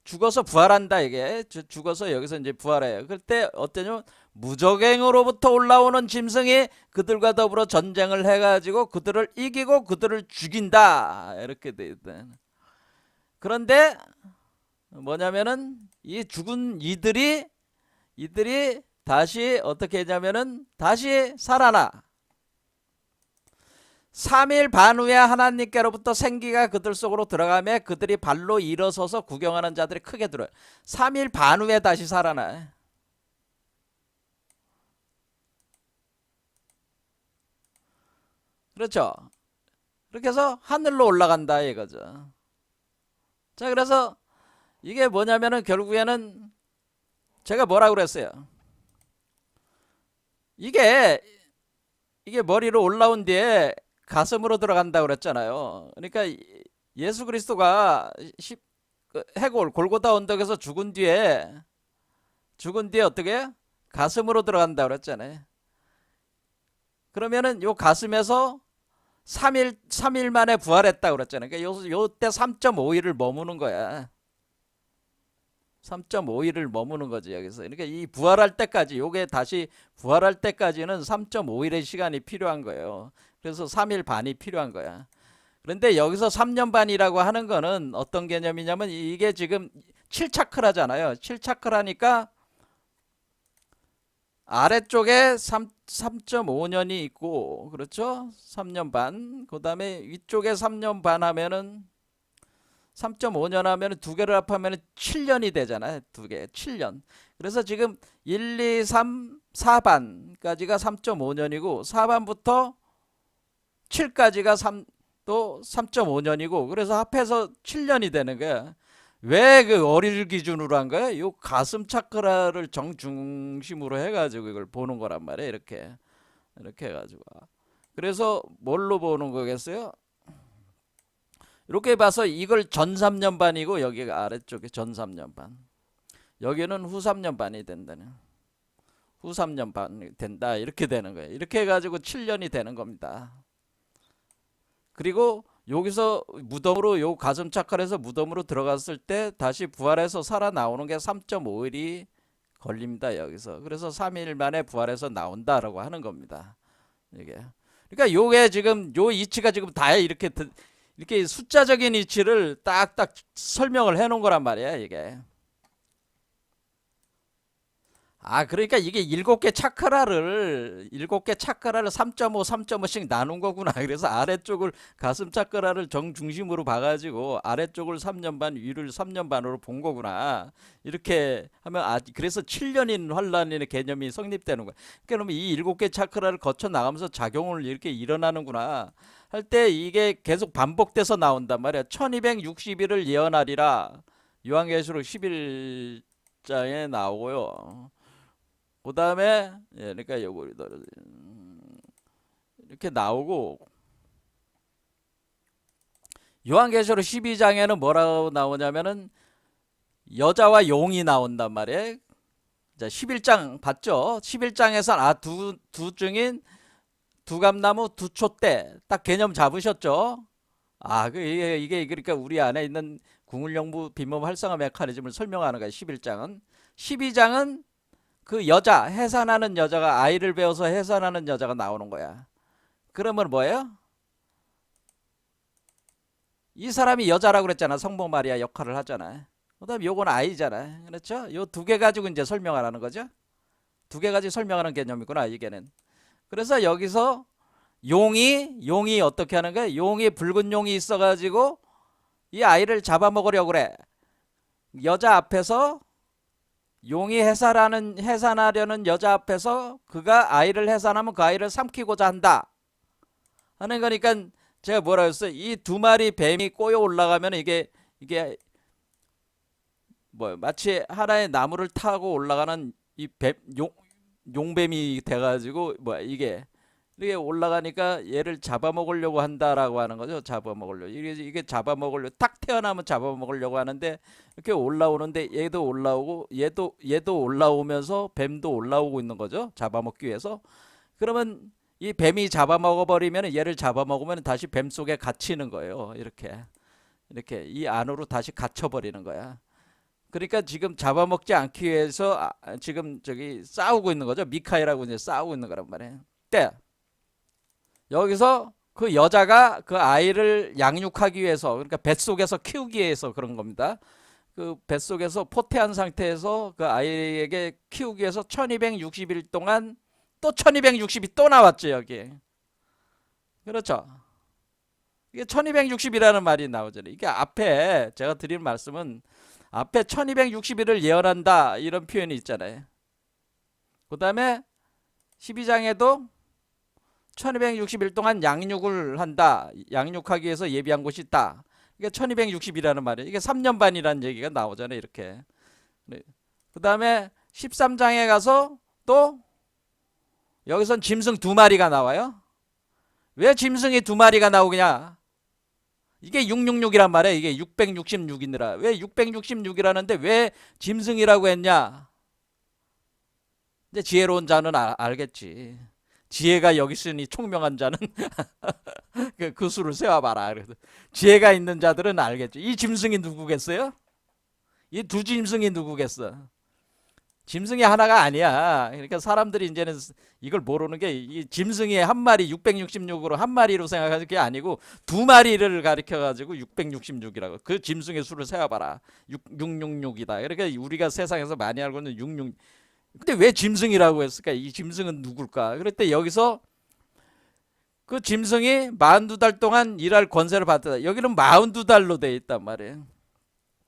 죽어서 부활한다 이게. 죽어서 여기서 이제 부활해요. 그때 어떠냐면 무적행으로부터 올라오는 짐승이 그들과 더불어 전쟁을 해가지고 그들을 이기고 그들을 죽인다 이렇게 돼 있다. 그런데 뭐냐면은 이 죽은 이들이 다시 어떻게 했냐면은 다시 살아나. 3일 반 후에 하나님께로부터 생기가 그들 속으로 들어가며 그들이 발로 일어서서 구경하는 자들이 크게 들어요. 3일 반 후에 다시 살아나. 그렇죠. 그렇게 해서 하늘로 올라간다 이거죠. 자, 그래서 이게 뭐냐면은 결국에는 제가 뭐라고 그랬어요. 이게 머리로 올라온 뒤에 가슴으로 들어간다고 그랬잖아요. 그러니까 예수 그리스도가 해골 골고다 언덕에서 죽은 뒤에 어떻게 가슴으로 들어간다고 그랬잖아요. 그러면은 요 가슴에서 3일 만에 부활했다고 그랬잖아요. 그러니까 요때 3.5일을 머무는 거야. 3.5일을 머무는 거지 여기서. 그러니까 이 부활할 때까지, 요게 다시 부활할 때까지는 3.5일의 시간이 필요한 거예요. 그래서 3일 반이 필요한 거야. 그런데 여기서 3년 반이라고 하는 거는 어떤 개념이냐면 이게 지금 7차크라잖아요. 7차크라니까 아래쪽에 3.5년이 있고, 그렇죠? 3년 반. 그 다음에 위쪽에 3년 반 하면은 3.5년 하면 두 개를 합하면 7년이 되잖아요. 두 개, 7년. 그래서 지금 1, 2, 3, 4반까지가 3.5년이고 4반부터 7까지가 또 3.5년이고 그래서 합해서 7년이 되는 거야. 왜 그 어리를 기준으로 한 거야? 요 가슴 차크라를 정중심으로 해가지고 이걸 보는 거란 말이에요. 이렇게 해가지고. 그래서 뭘로 보는 거겠어요? 이렇게 봐서 이걸 전 3년 반이고 여기가 아래쪽에 전 3년 반. 여기는 후 3년 반이 된다는. 후 3년 반이 된다. 이렇게 되는 거예요. 이렇게 해가지고 7년이 되는 겁니다. 그리고 여기서 무덤으로 요 가슴 착할에서 무덤으로 들어갔을 때 다시 부활해서 살아나오는 게 3.5일이 걸립니다. 여기서. 그래서 3일 만에 부활해서 나온다라고 하는 겁니다. 이게. 그러니까 요게 지금 요 이치가 지금 다 이렇게 숫자적인 이치를 딱딱 설명을 해 놓은 거란 말이야, 이게. 그러니까 이게 7개 차크라를 3.5, 3.5씩 나눈 거구나. 그래서 아래쪽을 가슴 차크라를 정중심으로 봐가지고 아래쪽을 3년 반, 위를 3년 반으로 본 거구나. 이렇게 하면 그래서 7년인 환란의 개념이 성립되는 거야. 그러니까 이 7개 차크라를 거쳐 나가면서 작용을 이렇게 일어나는구나 할 때 이게 계속 반복돼서 나온단 말이야. 1260일을 예언하리라. 요한계시록 11장에 나오고요. 그 다음에 그러니까 요거 이렇게 나오고 요한계시록 12장에는 뭐라고 나오냐면은 여자와 용이 나온단 말이에요. 자, 11장 봤죠? 11장에서 두 증인 두감나무 두 촛대 딱 개념 잡으셨죠? 이게 그러니까 우리 안에 있는 궁을영부 빈몸 활성화 메커니즘을 설명하는 거예요. 11장은. 12장은 그 여자, 해산하는 여자가 아이를 배워서 해산하는 여자가 나오는 거야. 그러면 뭐예요? 이 사람이 여자라고 그랬잖아. 성모 마리아 역할을 하잖아. 그 다음에 요건 아이잖아. 그렇죠? 요 두 개 가지고 이제 설명하라는 거죠. 두 개 가지고 설명하는 개념이구나, 이게는. 그래서 여기서 용이 어떻게 하는 거야? 용이 붉은 용이 있어가지고 이 아이를 잡아먹으려고 그래. 여자 앞에서 용이 해산하려는 여자 앞에서 그가 아이를 해산하면 그 아이를 삼키고자 한다 하는 거니까 제가 뭐라 했어요? 이 두 마리 뱀이 꼬여 올라가면 이게 뭐 마치 하나의 나무를 타고 올라가는 이 용뱀이 돼가지고 이게 올라가니까 얘를 잡아먹으려고 한다라고 하는 거죠. 잡아먹으려고. 이게 잡아먹으려고 딱 태어나면 잡아먹으려고 하는데 이렇게 올라오는데 얘도 올라오고 얘도 올라오면서 뱀도 올라오고 있는 거죠. 잡아먹기 위해서. 그러면 이 뱀이 잡아먹어버리면 얘를 잡아먹으면 다시 뱀 속에 갇히는 거예요. 이렇게 이 안으로 다시 갇혀버리는 거야. 그러니까 지금 잡아먹지 않기 위해서 지금 저기 싸우고 있는 거죠. 미카엘하고 이제 싸우고 있는 거란 말이에요. 때 여기서 그 여자가 그 아이를 양육하기 위해서, 그러니까 뱃속에서 키우기 위해서 그런 겁니다. 그 뱃속에서 포태한 상태에서 그 아이에게 키우기 위해서 1260일 동안 또 1260이 또 나왔죠, 여기. 그렇죠. 이게 1260이라는 말이 나오잖아요. 이게 앞에 제가 드린 말씀은 앞에 1260일을 예언한다 이런 표현이 있잖아요. 그 다음에 12장에도 1260일 동안 양육을 한다. 양육하기 위해서 예비한 곳이 있다. 이게 1260이라는 말이에요. 이게 3년 반이라는 얘기가 나오잖아요. 이렇게. 그 다음에 13장에 가서 또 여기선 짐승 2마리가 나와요. 왜 짐승이 2마리가 나오냐? 이게 666이란 말이에요. 이게 666이니라. 왜 666이라는데 왜 짐승이라고 했냐? 이제 지혜로운 자는 알겠지. 지혜가 여기 있으니 총명한 자는 그 수를 세워봐라. 그래서 지혜가 있는 자들은 알겠죠. 이 짐승이 누구겠어요? 이 두 짐승이 누구겠어? 짐승이 하나가 아니야. 그러니까 사람들이 이제는 이걸 모르는 게 이 짐승이 한 마리 666으로 한 마리로 생각하는 게 아니고 2마리를 가리켜 가지고 666이라고. 그 짐승의 수를 세어봐라. 666이다. 그러니까 우리가 세상에서 많이 알고 있는 66. 근데 왜 짐승이라고 했을까? 이 짐승은 누굴까? 그럴 때 여기서 그 짐승이 42달 동안 일할 권세를 받다. 여기는 42달로 돼 있단 말이에요.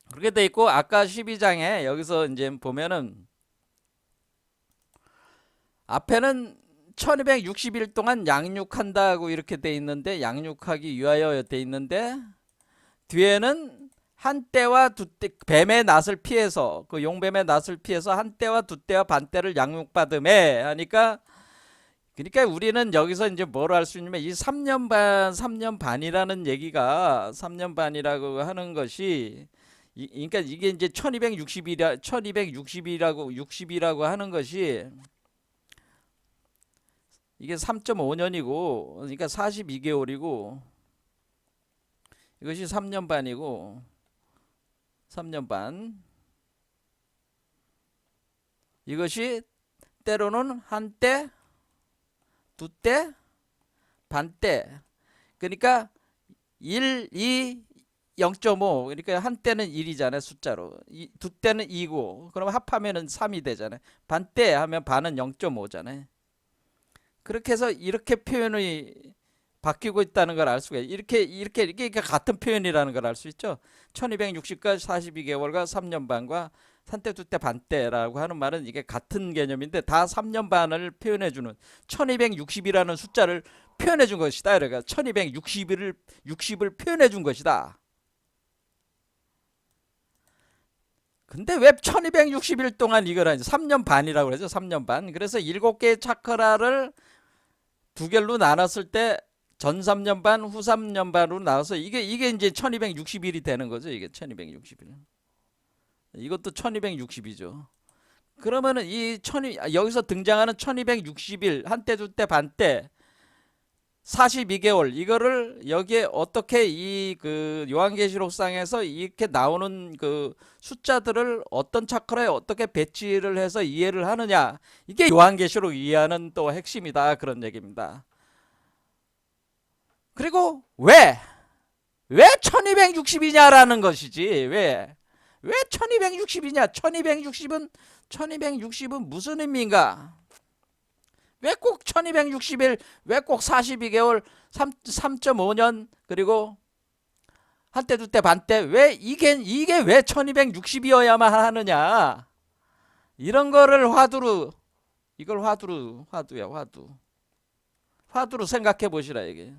그렇게 돼 있고 아까 12장에 여기서 이제 보면은 앞에는 1260일 동안 양육한다고 이렇게 돼 있는데, 양육하기 위하여 돼 있는데, 뒤에는 한 때와 두 때, 뱀의 낯을 피해서, 그 용뱀의 낯을 피해서 한 때와 두 때와 반 때를 양육받음에 하니까, 그러니까 우리는 여기서 이제 뭘 할 수 있냐면 이 3년 반, 3년 반이라는 얘기가 3년 반이라고 하는 것이 그러니까 이게 이제 1260이라고 하는 것이 이게 3.5년이고 그러니까 42개월이고 이것이 3년 반이고 3년 반 이것이 때로는 한때 두 때 반때 그러니까 1, 2, 0.5 그러니까 한때는 1이잖아요 숫자로 두 때는 2고 그럼 합하면은 3이 되잖아요. 반때 하면 반은 0.5잖아요. 그렇게 해서 이렇게 표현이 바뀌고 있다는 걸 알 수가 있어요. 이게 같은 표현이라는 걸 알 수 있죠. 1260과 42개월과 3년 반과 한때 두때 반때라고 하는 말은 이게 같은 개념인데 다 3년 반을 표현해 주는 1260이라는 숫자를 표현해 준 것이다. 그러니까 1260을 표현해 준 것이다. 근데 왜 1260일 동안 이걸 하지? 3년 반이라고 그러죠. 3년 반. 그래서 7개의 차크라를 두 개로 나눴을 때 전 3년 반, 후 3년 반으로 나와서 이게 이제 1260일이 되는 거죠. 이게 1260일. 이것도 1260이죠. 그러면은 여기서 등장하는 1260일, 한때, 두때, 반때, 42개월 이거를 여기에 어떻게 이 그 요한계시록상에서 이렇게 나오는 그 숫자들을 어떤 차크라에 어떻게 배치를 해서 이해를 하느냐 이게 요한계시록 이해하는 또 핵심이다 그런 얘기입니다. 그리고 왜 1260이냐라는 것이지 왜 1260이냐 1260은 무슨 의미인가 왜 꼭 1260일 왜 꼭 42개월 3.5년 그리고 한때 두때 반때 왜 이게 왜 1260이어야만 하느냐 이런 거를 이걸 화두야 화두로 생각해 보시라 이게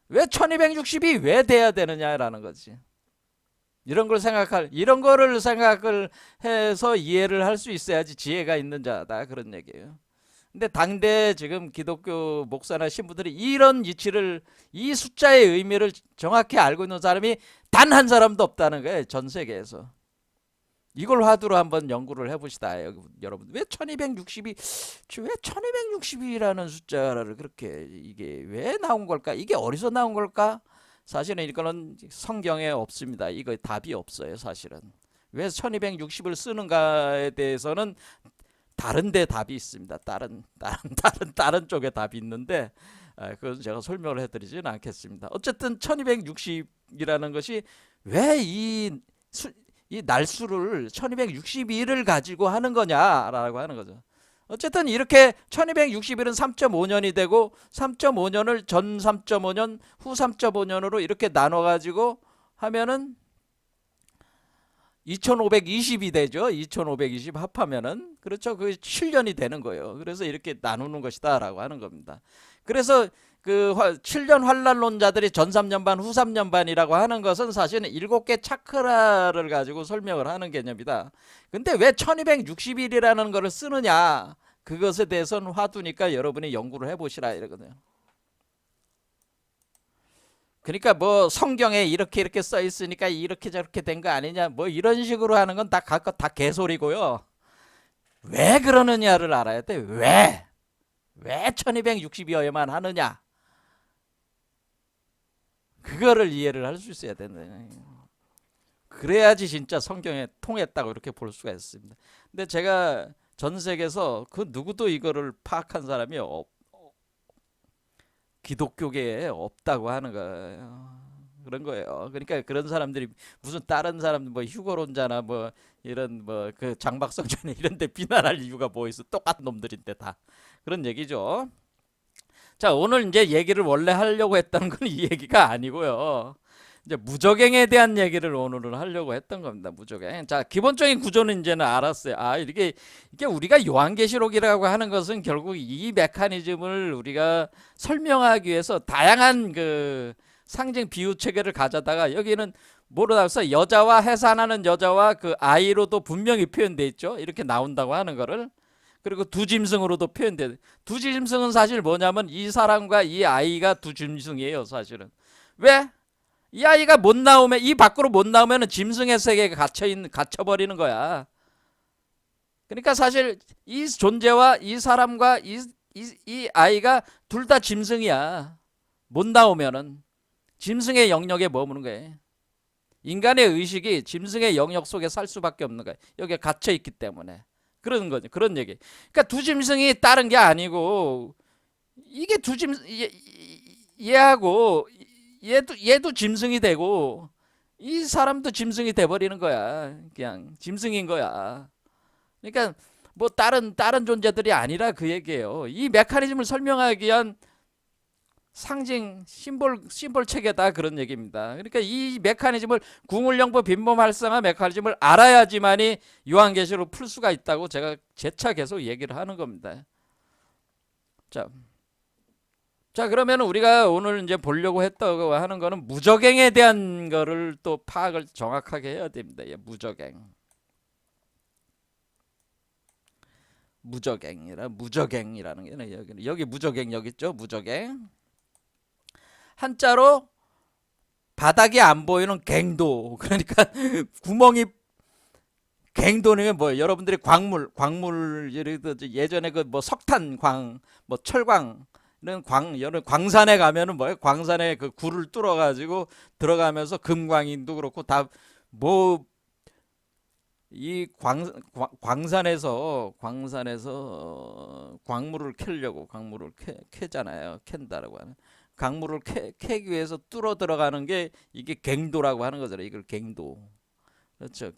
왜 1260이 왜 돼야 되느냐라는 거지. 이런 거를 생각을 해서 이해를 할 수 있어야지 지혜가 있는 자다 그런 얘기예요. 근데 당대 지금 기독교 목사나 신부들이 이런 이치를 이 숫자의 의미를 정확히 알고 있는 사람이 단 한 사람도 없다는 거예요. 전 세계에서. 이걸 화두로 한번 연구를 해봅시다. 여러분 왜 1260이라는 숫자를 그렇게 이게 왜 나온 걸까? 이게 어디서 나온 걸까? 사실은 이거는 성경에 없습니다. 이거 답이 없어요. 사실은. 왜 1260을 쓰는가에 대해서는 다른 데 답이 있습니다. 다른 쪽에 답이 있는데 그건 제가 설명을 해드리지는 않겠습니다. 어쨌든 1260이라는 것이 왜 이 날수를 1261을 가지고 하는 거냐라고 하는 거죠. 어쨌든 이렇게 1261은 3.5년이 되고 3.5년을 전 3.5년, 후 3.5년으로 이렇게 나눠 가지고 하면은 2520이 되죠. 2520 합하면은 그렇죠. 그 7년이 되는 거예요. 그래서 이렇게 나누는 것이다라고 하는 겁니다. 그래서 그 7년 환란론자들이 전 3년 반, 후 3년 반이라고 하는 것은 사실은 7개 차크라를 가지고 설명을 하는 개념이다. 근데 왜 1260일이라는 거를 쓰느냐? 그것에 대해서는 화두니까 여러분이 연구를 해보시라 이러거든요. 그러니까 뭐 성경에 이렇게 써 있으니까 이렇게 저렇게 된 거 아니냐 뭐 이런 식으로 하는 건 다 개소리고요. 왜 그러느냐를 알아야 돼. 왜 1260이어야만 하느냐. 그거를 이해를 할 수 있어야 된다. 그래야지 진짜 성경에 통했다고 이렇게 볼 수가 있습니다. 근데 제가 전 세계에서 그 누구도 이거를 파악한 사람이 기독교계에 없다고 하는 거예요. 그런 거예요. 그러니까 그런 사람들이 무슨 다른 사람들 뭐 휴거론자나 뭐 이런 뭐 그 장박성전에 이런 데 비난할 이유가 뭐 있어. 똑같은 놈들인데 다. 그런 얘기죠. 자, 오늘 이제 얘기를 원래 하려고 했던 건 이 얘기가 아니고요. 이제 무적행에 대한 얘기를 오늘은 하려고 했던 겁니다. 무적행. 자, 기본적인 구조는 이제는 알았어요. 이게 우리가 요한계시록이라고 하는 것은 결국 이 메커니즘을 우리가 설명하기 위해서 다양한 그 상징 비유 체계를 가져다가 여기는 뭐로 나와서 여자와 해산하는 여자와 그 아이로도 분명히 표현돼 있죠. 이렇게 나온다고 하는 거를. 그리고 두 짐승으로도 표현돼. 두 짐승은 사실 뭐냐면 이 사람과 이 아이가 두 짐승이에요, 사실은. 왜? 이 아이가 못 나오면 이 밖으로 못 나오면은 짐승의 세계에 갇혀버리는 거야. 그러니까 사실 이 존재와 이 사람과 이 아이가 둘 다 짐승이야. 못 나오면은 짐승의 영역에 머무는 거예요. 인간의 의식이 짐승의 영역 속에 살 수밖에 없는 거예요. 여기에 갇혀 있기 때문에. 그런 거죠. 그런 얘기. 그러니까 두 짐승이 다른 게 아니고 이게 두 짐승 얘하고 얘도 짐승이 되고 이 사람도 짐승이 돼 버리는 거야. 그냥 짐승인 거야. 그러니까 뭐 다른 존재들이 아니라 그 얘기예요. 이 메커니즘을 설명하기 위한 상징 심볼 체계다 그런 얘기입니다. 그러니까 이 메커니즘을 궁울영법 빈몸 활성화 메커니즘을 알아야지만이 요한계시록을 풀 수가 있다고 제가 재차 계속 얘기를 하는 겁니다. 자 그러면 우리가 오늘 이제 보려고 했다고 하는 거는 무적행에 대한 거를 또 파악을 정확하게 해야 됩니다. 예, 무적행이라는 게 여기 무적행 여기 있죠. 무적행. 한자로 바닥이 안 보이는 갱도. 그러니까 구멍이 갱도는 뭐 여러분들이 광물 예전에 그 뭐 석탄광 뭐 철광 이런 광산에 가면은 뭐예요? 광산에 그 굴을 뚫어 가지고 들어가면서 금광인도 그렇고 다 뭐 이 광산에서 광물을 캐려고 광물을 캐잖아요. 캔다라고 하는 광물을 캐기 위해서 뚫어 들어가는 게 이게 갱도라고 하는 거잖아요. 이걸 갱도. 그렇죠.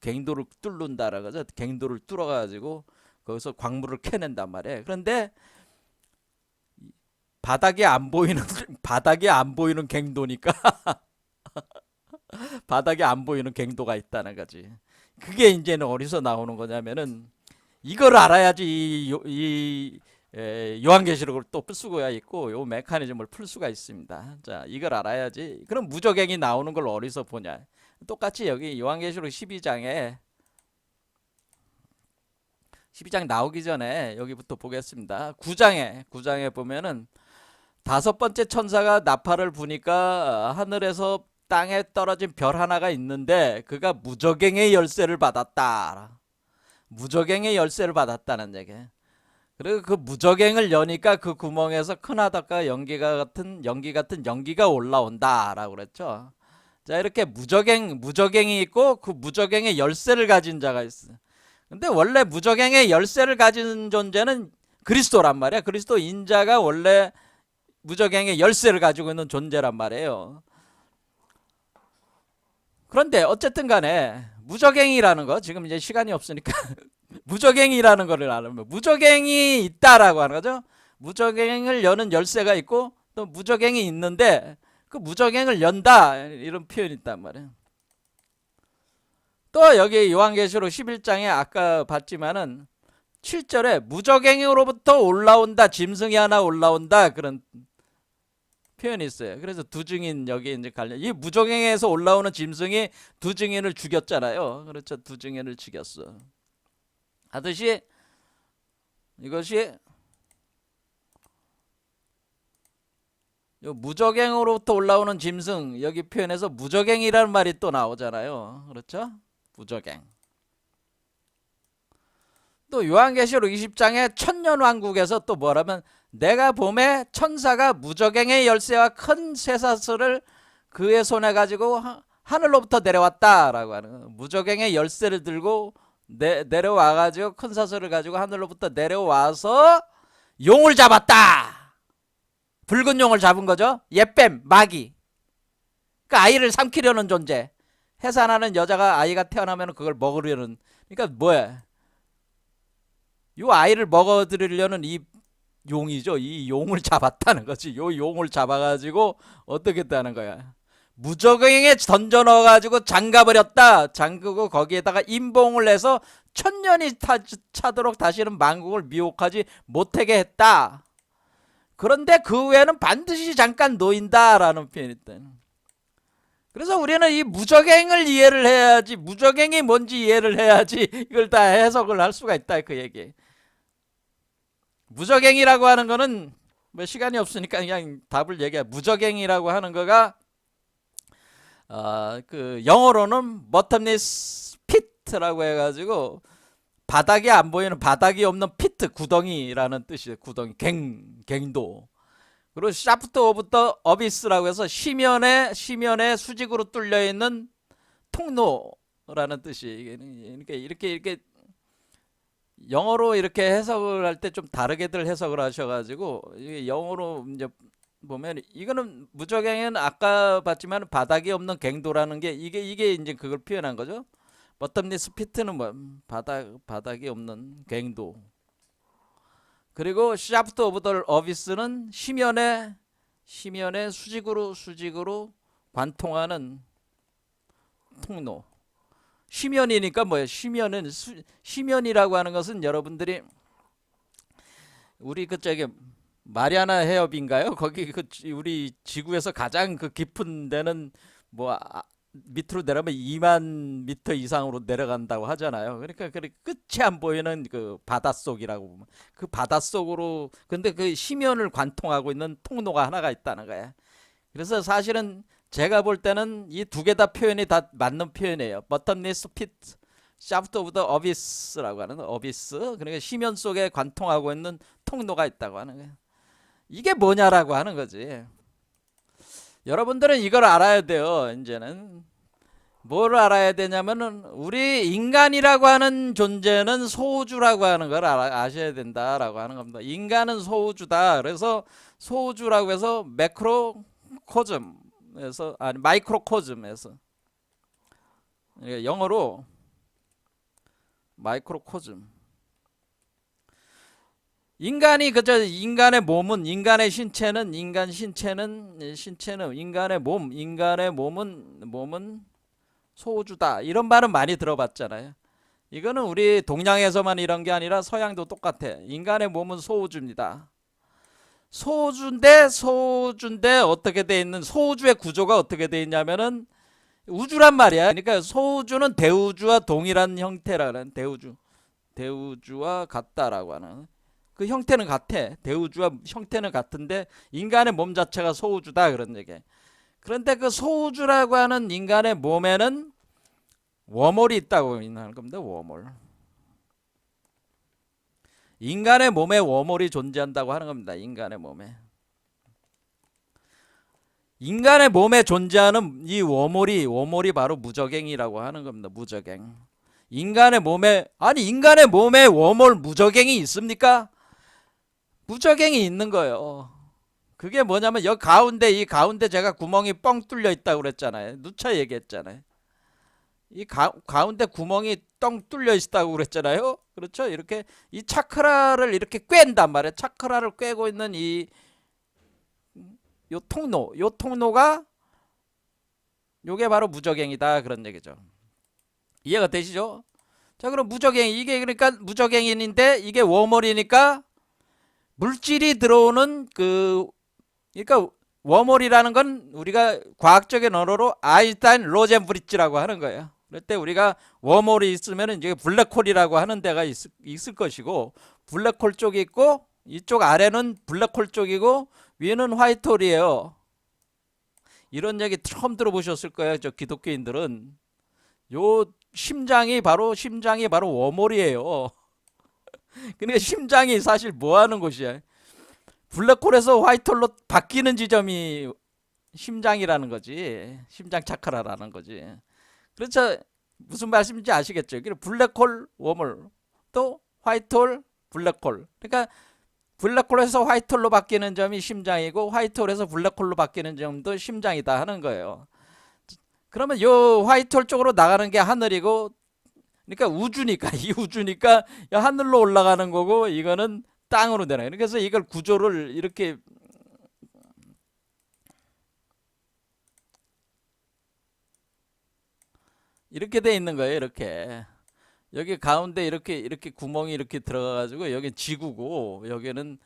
갱도를 뚫는다라고 하죠. 갱도를 뚫어 가지고 거기서 광물을 캐낸단 말이에요. 그런데 바닥이 안 보이는 갱도니까 바닥에 안 보이는 갱도가 있다는 거지. 그게 이제는 어디서 나오는 거냐면은 이걸 알아야지 요한계시록을 또 풀 수가 있고 요 메커니즘을 풀 수가 있습니다. 자, 이걸 알아야지. 그럼 무적행이 나오는 걸 어디서 보냐? 똑같이 여기 요한계시록 12장 나오기 전에 여기부터 보겠습니다. 9장에 보면은 다섯 번째 천사가 나팔을 부니까 하늘에서 땅에 떨어진 별 하나가 있는데 그가 무적행의 열쇠를 받았다. 무적행의 열쇠를 받았다는 얘기. 그리고 그 무적행을 여니까 그 구멍에서 큰하다가 연기 같은 연기가 올라온다라고 그랬죠. 자, 이렇게 무적행이 있고 그 무적행의 열쇠를 가진 자가 있어. 근데 원래 무적행의 열쇠를 가진 존재는 그리스도란 말이야. 그리스도 인자가 원래 무적행의 열쇠를 가지고 있는 존재란 말이에요. 그런데 어쨌든 간에 무적행이라는 거, 지금 이제 시간이 없으니까 무적행이라는 거를 알면, 무적행이 있다라고 하는 거죠. 무적행을 여는 열쇠가 있고 또 무적행이 있는데 그 무적행을 연다, 이런 표현이 있단 말이에요. 또 여기 요한계시록 11장에 아까 봤지만은 7절에 무적행으로부터 올라온다, 짐승이 하나 올라온다, 그런 표현이 있어요. 그래서 두 증인, 여기 이제 이 무적행에서 올라오는 짐승이 두 증인을 죽였잖아요. 그렇죠. 두 증인을 죽였어. 하듯이 이것이 무적행으로부터 올라오는 짐승, 여기 표현에서 무적행이라는 말이 또 나오잖아요. 그렇죠? 무적행. 또 요한계시록 20장에 천년왕국에서 또 뭐라면, 내가 봄에 천사가 무적행의 열쇠와 큰 쇠사슬을 그의 손에 가지고 하늘로부터 내려왔다라고 하는 거예요. 무적행의 열쇠를 들고 내려와가지고 큰 사슬을 가지고 하늘로부터 내려와서 용을 잡았다. 붉은 용을 잡은 거죠. 옛뱀, 마귀. 그 아이를 삼키려는 존재. 해산하는 여자가 아이가 태어나면 그걸 먹으려는. 그러니까 뭐야? 이 아이를 먹어들이려는 이 용이죠. 이 용을 잡았다는 거지. 요 용을 잡아가지고 어떻게 했다는 거야. 무적행에 던져 넣어가지고 잠가버렸다. 잠그고 거기에다가 임봉을 해서 천년이 차도록 다시는 만국을 미혹하지 못하게 했다. 그런데 그 후에는 반드시 잠깐 놓인다라는 표현이 있다. 그래서 우리는 이 무적행을 이해를 해야지, 무적행이 뭔지 이해를 해야지 이걸 다 해석을 할 수가 있다, 그 얘기. 무적행이라고 하는 거는 뭐 시간이 없으니까 그냥 답을 얘기해. 무적행이라고 하는 거가 그 영어로는 bottomless pit라고 해가지고 바닥이 안 보이는, 바닥이 없는 피트, 구덩이라는 뜻이에요. 구덩이, 갱도. 그리고 샤프트 오브 더 어비스라고 해서 심연에 수직으로 뚫려 있는 통로라는 뜻이. 그러니까 이렇게 영어로 이렇게 해석을 할 때 좀 다르게들 해석을 하셔가지고, 이게 영어로 이제 보면 이거는 무적행은 아까 봤지만 바닥이 없는 갱도라는 게 이게 이제 그걸 표현한 거죠. 버텀리스 피트는 뭐 바닥이 없는 갱도. 그리고 샤프트 오브 더 어비스는 심연에 수직으로 관통하는 통로. 심연이니까 뭐예요? 심연이라고 하는 것은 여러분들이 우리 그쪽에 마리아나 해협인가요? 거기 그 우리 지구에서 가장 그 깊은 데는 뭐 밑으로 내려면 2만 미터 이상으로 내려간다고 하잖아요. 그러니까 끝이 안 보이는 그 바닷속이라고 보면, 그 바닷속으로, 근데 그 심연을 관통하고 있는 통로가 하나가 있다는 거야. 그래서 사실은 제가 볼 때는 이 두 개 다 표현이 다 맞는 표현이에요. bottomless pit, shaft of the abyss라고 하는 어비스. 그러니까 심연 속에 관통하고 있는 통로가 있다고 하는 거예요. 이게 뭐냐라고 하는 거지. 여러분들은 이걸 알아야 돼요. 이제는 뭘 알아야 되냐면은, 우리 인간이라고 하는 존재는 소우주라고 하는 걸 아셔야 된다라고 하는 겁니다. 인간은 소우주다. 그래서 소우주라고 해서 매크로코즘에서, 아니 마이크로코즘에서, 영어로 마이크로코즘. 인간이 그저 인간의 몸은, 인간의 신체는 인간의 몸은 소우주다, 이런 말은 많이 들어봤잖아요. 이거는 우리 동양에서만 이런 게 아니라 서양도 똑같아. 인간의 몸은 소우주입니다. 소우주인데 어떻게 돼 있는, 소우주의 구조가 어떻게 돼 있냐면은 우주란 말이야. 그러니까 소우주는 대우주와 동일한 형태라는, 대우주와 같다라고 하는 그 형태는 같아. 대우주와 형태는 같은데 인간의 몸 자체가 소우주다, 그런 얘기. 그런데 그 소우주라고 하는 인간의 몸에는 워몰이 있다고 하는 겁니다. 워몰. 인간의 몸에 워몰이 존재한다고 하는 겁니다. 인간의 몸에 존재하는 이 워몰이 바로 무저갱이라고 하는 겁니다. 무저갱. 인간의 몸에 워몰 무저갱이 있습니까? 무저갱이 있는 거예요. 그게 뭐냐면 이 가운데 제가 구멍이 뻥 뚫려 있다고 그랬잖아요. 누차 얘기했잖아요. 이 가운데 구멍이 뻥 뚫려 있다고 그랬잖아요. 그렇죠? 이렇게 이 차크라를 이렇게 꿰는단 말이에요. 차크라를 꿰고 있는 요 통로가 요게 바로 무저갱이다 그런 얘기죠. 이해가 되시죠? 자, 그럼 무저갱이 이게 그러니까 무저갱인데 이게 워몰이니까 물질이 들어오는 그러니까 워몰이라는 건 우리가 과학적인 언어로 아인슈타인 로젠브리츠라고 하는 거예요. 그럴 때 우리가 워몰이 있으면 이제 블랙홀이라고 하는 데가 있을 것이고 블랙홀 쪽이 있고 이쪽 아래는 블랙홀 쪽이고 위는 화이트홀이에요. 이런 얘기 처음 들어보셨을 거예요. 저 기독교인들은 요 심장이 바로 워몰이에요. 그러니까 심장이 사실 뭐 하는 곳이야? 블랙홀에서 화이트홀로 바뀌는 지점이 심장이라는 거지. 심장 차크라라는 거지. 그렇죠? 무슨 말씀인지 아시겠죠? 블랙홀 워몰 또 화이트홀 블랙홀. 그러니까 블랙홀에서 화이트홀로 바뀌는 점이 심장이고 화이트홀에서 블랙홀로 바뀌는 점도 심장이다 하는 거예요. 그러면 요 화이트홀 쪽으로 나가는 게 하늘이고 그러니까 이 우주니까 하늘로 올라가는 거고 이거는 땅으로 되는 거예요. 그래서 이걸 구조를 이렇게 돼 있는 거예요. 이렇게 여기 가운데 이렇게 구멍이 이렇게 들어가 가지고 여기 지구고 여기는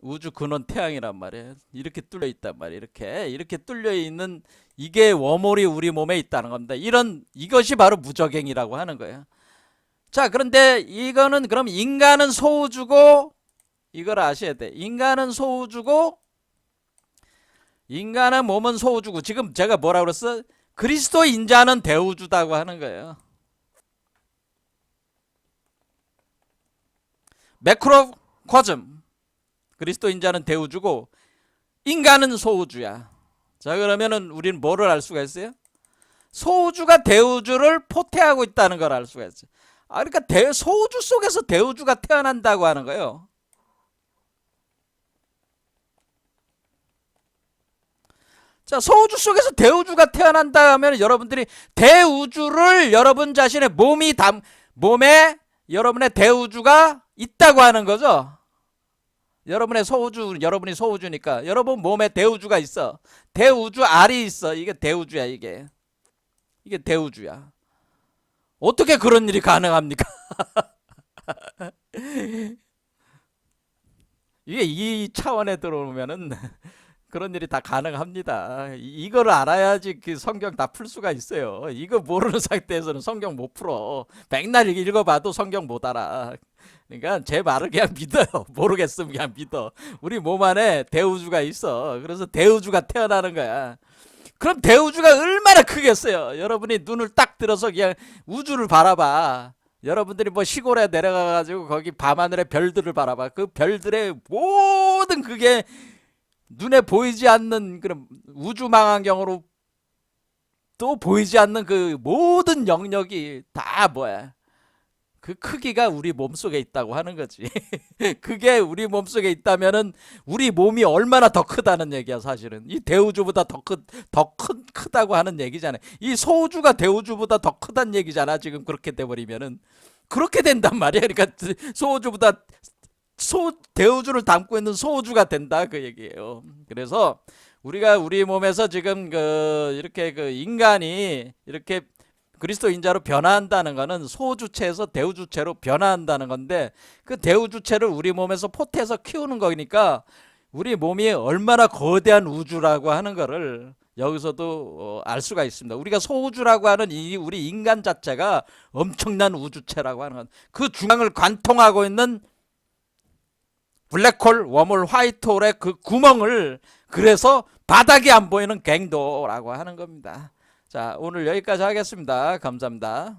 우주 근원 태양이란 말이에요. 이렇게 뚫려 있단 말이에요. 이렇게 뚫려 있는 이게 워몰이 우리 몸에 있다는 겁니다. 이것이 바로 무저갱이라고 하는 거예요. 자, 그런데 이거는 그럼 인간은 소우주고 이걸 아셔야 돼. 인간은 소우주고 인간의 몸은 소우주고 지금 제가 뭐라 그랬어? 그리스도 인자는 대우주다고 하는 거예요. 매크로코즘 그리스도 인자는 대우주고 인간은 소우주야. 자, 그러면은 우리는 뭐를 알 수가 있어요? 소우주가 대우주를 포태하고 있다는 걸 알 수가 있어요. 그러니까 소우주 속에서 대우주가 태어난다고 하는 거예요. 자, 소우주 속에서 대우주가 태어난다 하면 여러분들이 대우주를 여러분 자신의 몸에 여러분의 대우주가 있다고 하는 거죠. 여러분이 소우주니까 여러분 몸에 대우주가 있어. 대우주 알이 있어. 이게 대우주야. 이게 대우주야. 어떻게 그런 일이 가능합니까? 이게 이 차원에 들어오면은 그런 일이 다 가능합니다. 이거를 알아야지 그 성경 다 풀 수가 있어요. 이거 모르는 상태에서는 성경 못 풀어. 백날 읽어봐도 성경 못 알아. 그러니까 제 말을 그냥 믿어요. 모르겠으면 그냥 믿어. 우리 몸 안에 대우주가 있어. 그래서 대우주가 태어나는 거야. 그럼 대우주가 얼마나 크겠어요. 여러분이 눈을 딱 들어서 그냥 우주를 바라봐. 여러분들이 뭐 시골에 내려가가지고 거기 밤하늘의 별들을 바라봐. 그 별들의 모든 그게 눈에 보이지 않는 그런 우주망원경으로 또 보이지 않는 그 모든 영역이 다 뭐야? 그 크기가 우리 몸속에 있다고 하는 거지. 그게 우리 몸속에 있다면은 우리 몸이 얼마나 더 크다는 얘기야, 사실은. 이 대우주보다 크다고 하는 얘기잖아요. 이 소우주가 대우주보다 더 크다는 얘기잖아. 지금 그렇게 돼버리면은 그렇게 된단 말이야. 그러니까 소우주보다 대우주를 담고 있는 소우주가 된다 그 얘기예요. 그래서 우리가 우리 몸에서 지금 이렇게 인간이 이렇게 그리스도 인자로 변화한다는 것은 소주체에서 대우주체로 변화한다는 건데 그 대우주체를 우리 몸에서 포태해서 키우는 거니까 우리 몸이 얼마나 거대한 우주라고 하는 거를 여기서도 알 수가 있습니다. 우리가 소우주라고 하는 우리 인간 자체가 엄청난 우주체라고 하는 건 그 중앙을 관통하고 있는 블랙홀, 웜홀, 화이트홀의 그 구멍을 그래서 바닥이 안 보이는 갱도라고 하는 겁니다. 자, 오늘 여기까지 하겠습니다. 감사합니다.